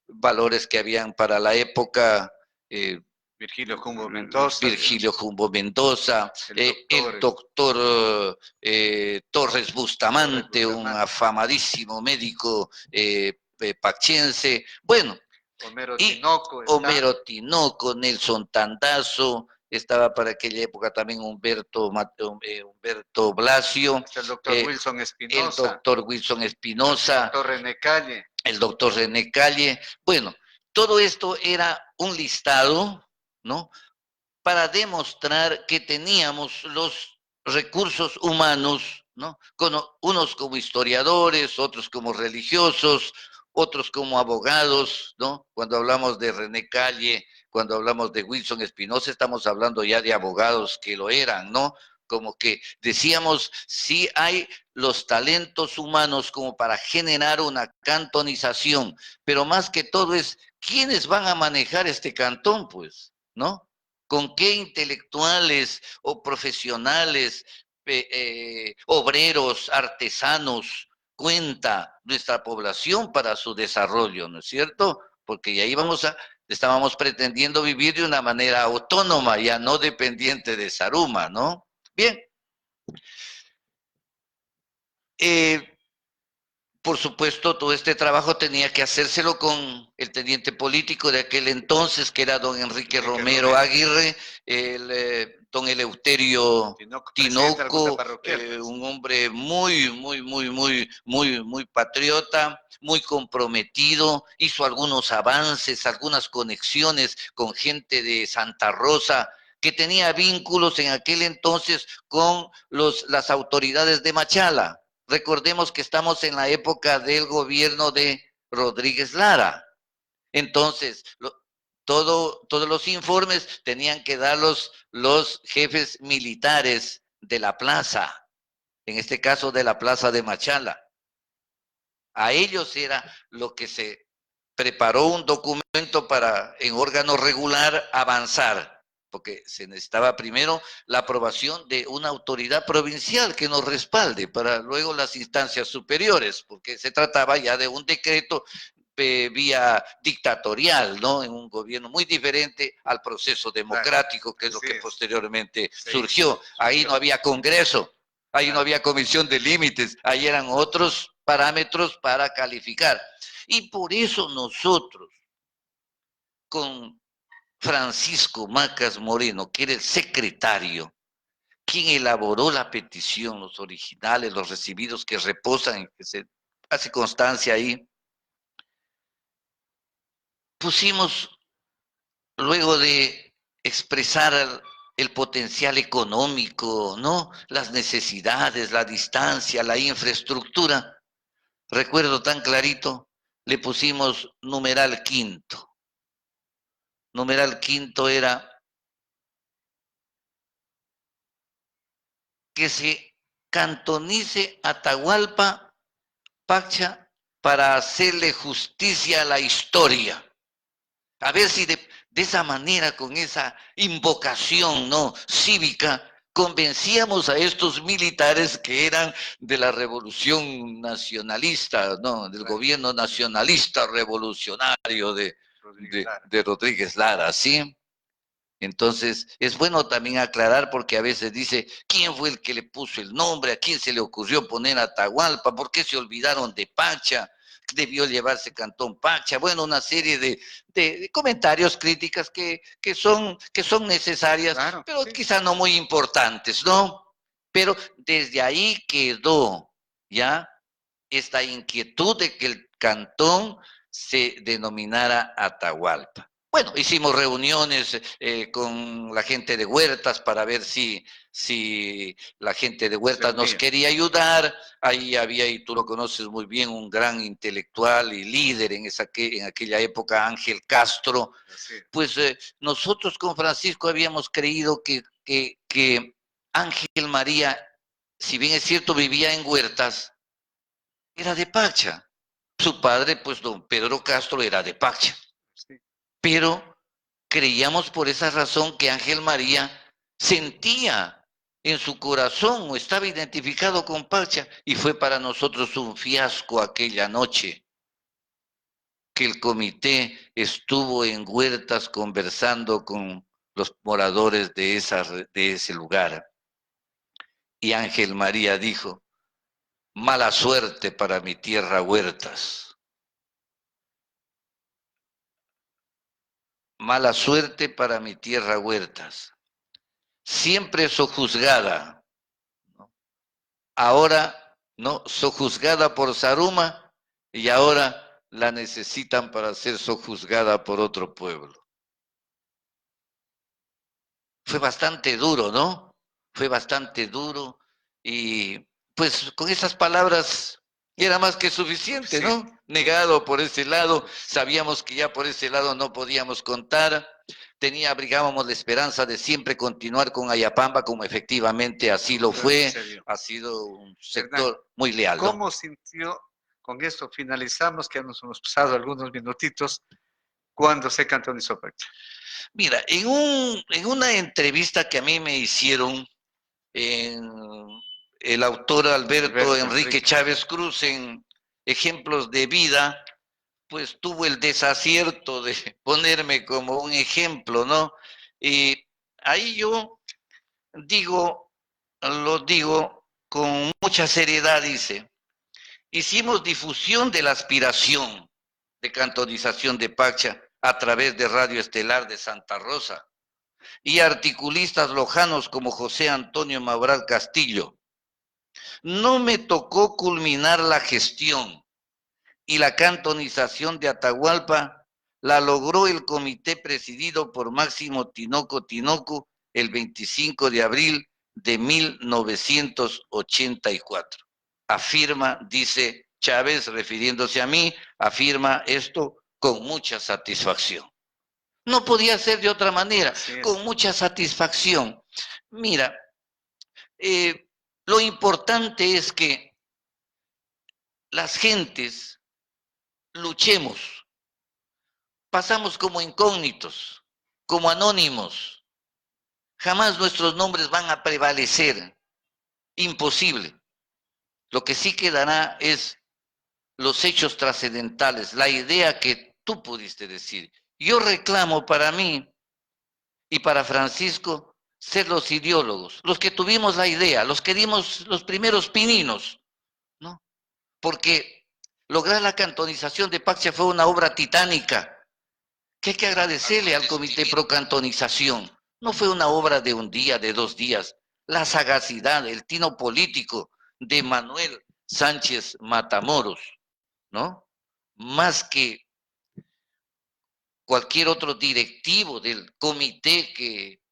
Valores que habían para la época... Virgilio Jumbo Mendoza. Virgilio Jumbo Mendoza, el doctor Torres Bustamante, un afamadísimo médico pachense. Bueno, Homero Tinoco, Nelson Tandazo, estaba para aquella época también Humberto Blasio. El doctor Wilson Espinosa. El doctor Wilson Espinosa. El doctor René Calle. El doctor René Calle. Bueno, todo esto era un listado, ¿no?, para demostrar que teníamos los recursos humanos, ¿no?, unos como historiadores, otros como religiosos, otros como abogados, ¿no? Cuando hablamos de René Calle, cuando hablamos de Wilson Espinosa, estamos hablando ya de abogados que lo eran, ¿no? Como que decíamos, sí hay los talentos humanos como para generar una cantonización, pero más que todo es, ¿quiénes van a manejar este cantón, pues, ¿no? ¿Con qué intelectuales o profesionales, obreros, artesanos, cuenta nuestra población para su desarrollo, ¿no es cierto? Porque ya estábamos pretendiendo vivir de una manera autónoma, ya no dependiente de Zaruma, ¿no? Bien. Por supuesto, todo este trabajo tenía que hacérselo con el teniente político de aquel entonces, que era don Enrique Romero Aguirre, don Eleuterio Tinoco, un hombre muy patriota, muy comprometido, hizo algunos avances, algunas conexiones con gente de Santa Rosa, que tenía vínculos en aquel entonces con las autoridades de Machala. Recordemos que estamos en la época del gobierno de Rodríguez Lara. Entonces, todos los informes tenían que darlos los jefes militares de la plaza, en este caso de la plaza de Machala. A ellos era lo que se preparó un documento para, en órgano regular, avanzar, porque se necesitaba primero la aprobación de una autoridad provincial que nos respalde para luego las instancias superiores, porque se trataba ya de un decreto vía dictatorial, ¿no? En un gobierno muy diferente al proceso democrático, que es lo que posteriormente surgió. Ahí no había Congreso, ahí no había comisión de límites, ahí eran otros parámetros para calificar. Y por eso nosotros, con Francisco Macas Moreno, que era el secretario, quien elaboró la petición, los originales, los recibidos que reposan, que se hace constancia ahí, pusimos, luego de expresar el potencial económico, ¿no?, las necesidades, la distancia, la infraestructura, recuerdo tan clarito, le pusimos numeral 5. numeral quinto era que se cantonice Atahualpa Pacha para hacerle justicia a la historia. A ver si de esa manera, con esa invocación, ¿no?, cívica, convencíamos a estos militares que eran de la revolución nacionalista, ¿no?, del gobierno nacionalista revolucionario de Rodríguez Lara, ¿sí? Entonces, es bueno también aclarar porque a veces dice, ¿quién fue el que le puso el nombre? ¿A quién se le ocurrió poner Atahualpa? ¿Por qué se olvidaron de Pacha? ¿Debió llevarse Cantón Pacha? Bueno, una serie de comentarios, críticas que son necesarias, Claro, pero sí. quizá no muy importantes, ¿no? Pero desde ahí quedó ya esta inquietud de que el cantón se denominara Atahualpa. Bueno, hicimos reuniones con la gente de Huertas para ver si la gente de Huertas nos quería ayudar. Ahí había, y tú lo conoces muy bien, un gran intelectual y líder en aquella época, Ángel Castro. Pues nosotros con Francisco habíamos creído que Ángel María, si bien es cierto, vivía en Huertas, era de Pacha. Su padre, pues don Pedro Castro, era de Pacha. Sí. Pero creíamos por esa razón que Ángel María sentía en su corazón o estaba identificado con Pacha, y fue para nosotros un fiasco aquella noche que el comité estuvo en Huertas conversando con los moradores de ese lugar. Y Ángel María dijo, mala suerte para mi tierra Huertas. Mala suerte para mi tierra Huertas. Siempre sojuzgada. Ahora, ¿no?, sojuzgada por Zaruma, y ahora la necesitan para ser sojuzgada por otro pueblo. Fue bastante duro, ¿no? Fue bastante duro, y pues con esas palabras era más que suficiente, ¿no? Negado por ese lado, sabíamos que ya por ese lado no podíamos contar, abrigábamos la esperanza de siempre continuar con Ayapamba, como efectivamente así lo fue, ha sido un sector muy leal, ¿no? ¿Cómo sintió, con esto finalizamos, que nos hemos pasado algunos minutitos, cuando se cantonizó Pacha? Mira, en una entrevista que a mí me hicieron, el autor Alberto Enrique Chávez Cruz, en Ejemplos de Vida, pues tuvo el desacierto de ponerme como un ejemplo, ¿no? Y ahí yo lo digo con mucha seriedad, dice, hicimos difusión de la aspiración de cantonización de Pacha a través de Radio Estelar de Santa Rosa y articulistas lojanos como José Antonio Maurad Castillo. No me tocó culminar la gestión, y la cantonización de Atahualpa la logró el comité presidido por Máximo Tinoco Tinoco el 25 de abril de 1984. Afirma, dice Chávez, refiriéndose a mí, afirma esto con mucha satisfacción. No podía ser de otra manera, con mucha satisfacción. Mira, lo importante es que las gentes luchemos, pasamos como incógnitos, como anónimos, jamás nuestros nombres van a prevalecer, imposible. Lo que sí quedará es los hechos trascendentales, la idea que tú pudiste decir. Yo reclamo para mí y para Francisco ser los ideólogos, los que tuvimos la idea, los que dimos los primeros pininos, ¿no? Porque lograr la cantonización de Pacha fue una obra titánica, que hay que agradecerle al Comité Pro Cantonización. No fue una obra de un día, de 2 días. La sagacidad, el tino político de Manuel Sánchez Matamoros, ¿no? Más que cualquier otro directivo del comité que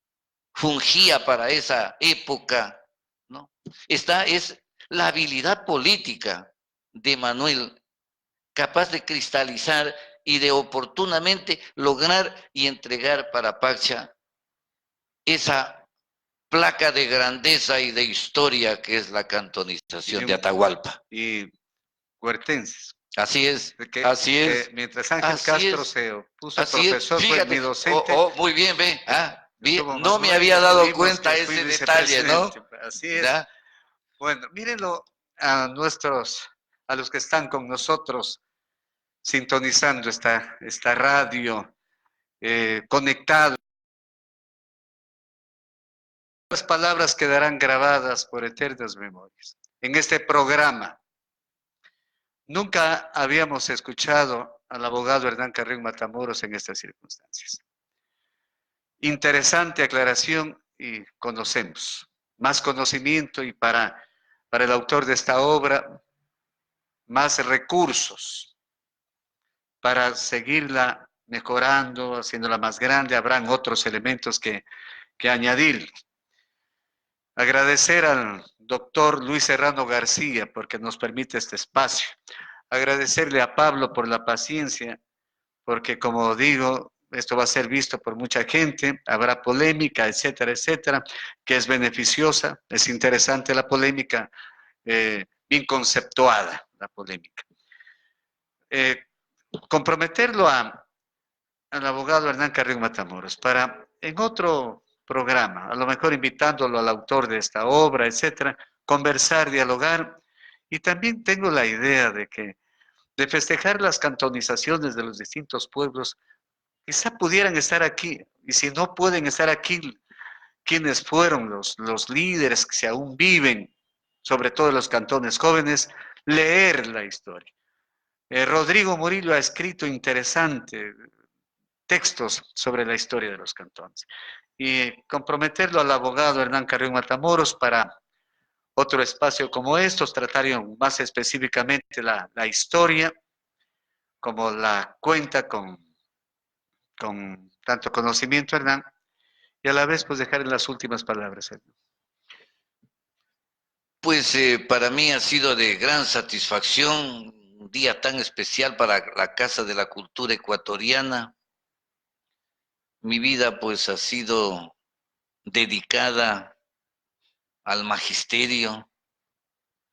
fungía para esa época, ¿no? Esta es la habilidad política de Manuel, capaz de cristalizar y de oportunamente lograr y entregar para Pacha esa placa de grandeza y de historia que es la cantonización de Atahualpa. Y huertenses. Así es, Que, así es. que mientras Ángel Así Castro es. se puso Así es, profesor, fue mi fíjate, docente. muy bien, ve, bien, Estuvo no me había Masnuevo, dado tuvimos cuenta que fui ese detalle, ¿no? vicepresidente. Así es. ¿Ya? Bueno, mírenlo a los que están con nosotros, sintonizando esta radio, conectados. Las palabras quedarán grabadas por eternas memorias. En este programa, nunca habíamos escuchado al abogado Hernán Carrión Matamoros en estas circunstancias. Interesante aclaración y conocemos. Más conocimiento y para el autor de esta obra, más recursos para seguirla mejorando, haciéndola más grande. Habrán otros elementos que añadir. Agradecer al doctor Luis Serrano García porque nos permite este espacio. Agradecerle a Pablo por la paciencia, porque como digo, esto va a ser visto por mucha gente, habrá polémica, etcétera, etcétera, que es beneficiosa, es interesante la polémica, bien conceptuada la polémica. Comprometerlo al abogado Hernán Carrión Matamoros para en otro programa, a lo mejor invitándolo al autor de esta obra, etcétera, conversar, dialogar, y también tengo la idea de festejar las cantonizaciones de los distintos pueblos. Quizá pudieran estar aquí, y si no pueden estar aquí, quienes fueron los líderes que si aún viven, sobre todo los cantones jóvenes, leer la historia. Rodrigo Murillo ha escrito interesante textos sobre la historia de los cantones. Y comprometerlo al abogado Hernán Carrión Matamoros para otro espacio como estos, tratar más específicamente la historia, como la cuenta con tanto conocimiento, Hernán, y a la vez pues dejar en las últimas palabras, Hernán. Pues para mí ha sido de gran satisfacción, un día tan especial para la Casa de la Cultura Ecuatoriana. Mi vida pues ha sido dedicada al magisterio,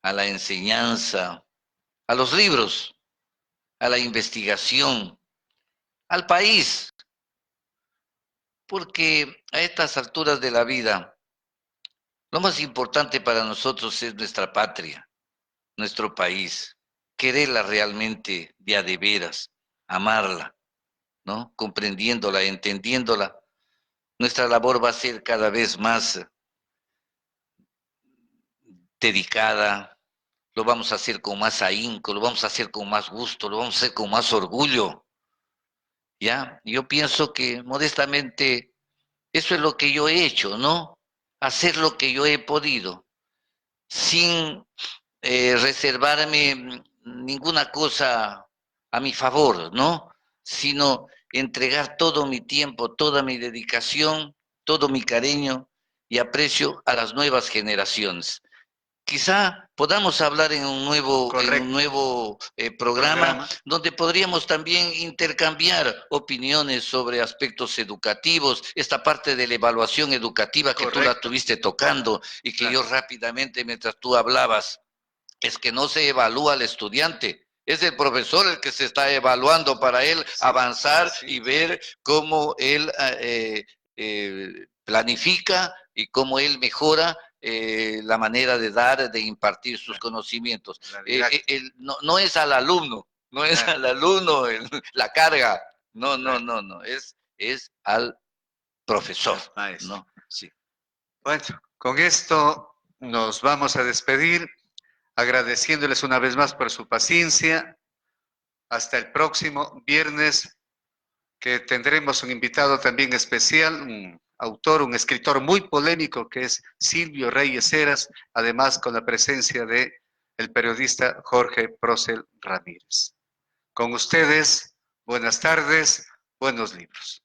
a la enseñanza, a los libros, a la investigación, al país, porque a estas alturas de la vida, lo más importante para nosotros es nuestra patria, nuestro país, quererla realmente de a de veras, amarla, ¿no? Comprendiéndola, entendiéndola. Nuestra labor va a ser cada vez más dedicada, lo vamos a hacer con más ahínco, lo vamos a hacer con más gusto, lo vamos a hacer con más orgullo, ¿ya? Yo pienso que modestamente eso es lo que yo he hecho, ¿no? Hacer lo que yo he podido, sin reservarme ninguna cosa a mi favor, ¿no? Sino entregar todo mi tiempo, toda mi dedicación, todo mi cariño y aprecio a las nuevas generaciones. Quizá podamos hablar en un nuevo programa donde podríamos también intercambiar opiniones sobre aspectos educativos, esta parte de la evaluación educativa que tú la estuviste tocando y que yo rápidamente, mientras tú hablabas, es que no se evalúa al estudiante, es el profesor el que se está evaluando para él avanzar y ver cómo él planifica y cómo él mejora la manera de dar, de impartir sus conocimientos. No es al alumno, no es al alumno la carga, no, es al profesor. ¿No? Sí. Bueno, con esto nos vamos a despedir, agradeciéndoles una vez más por su paciencia. Hasta el próximo viernes, que tendremos un invitado también especial, un autor, un escritor muy polémico que es Silvio Reyes Heras, además con la presencia de el periodista Jorge Procel Ramírez. Con ustedes, buenas tardes, buenos libros.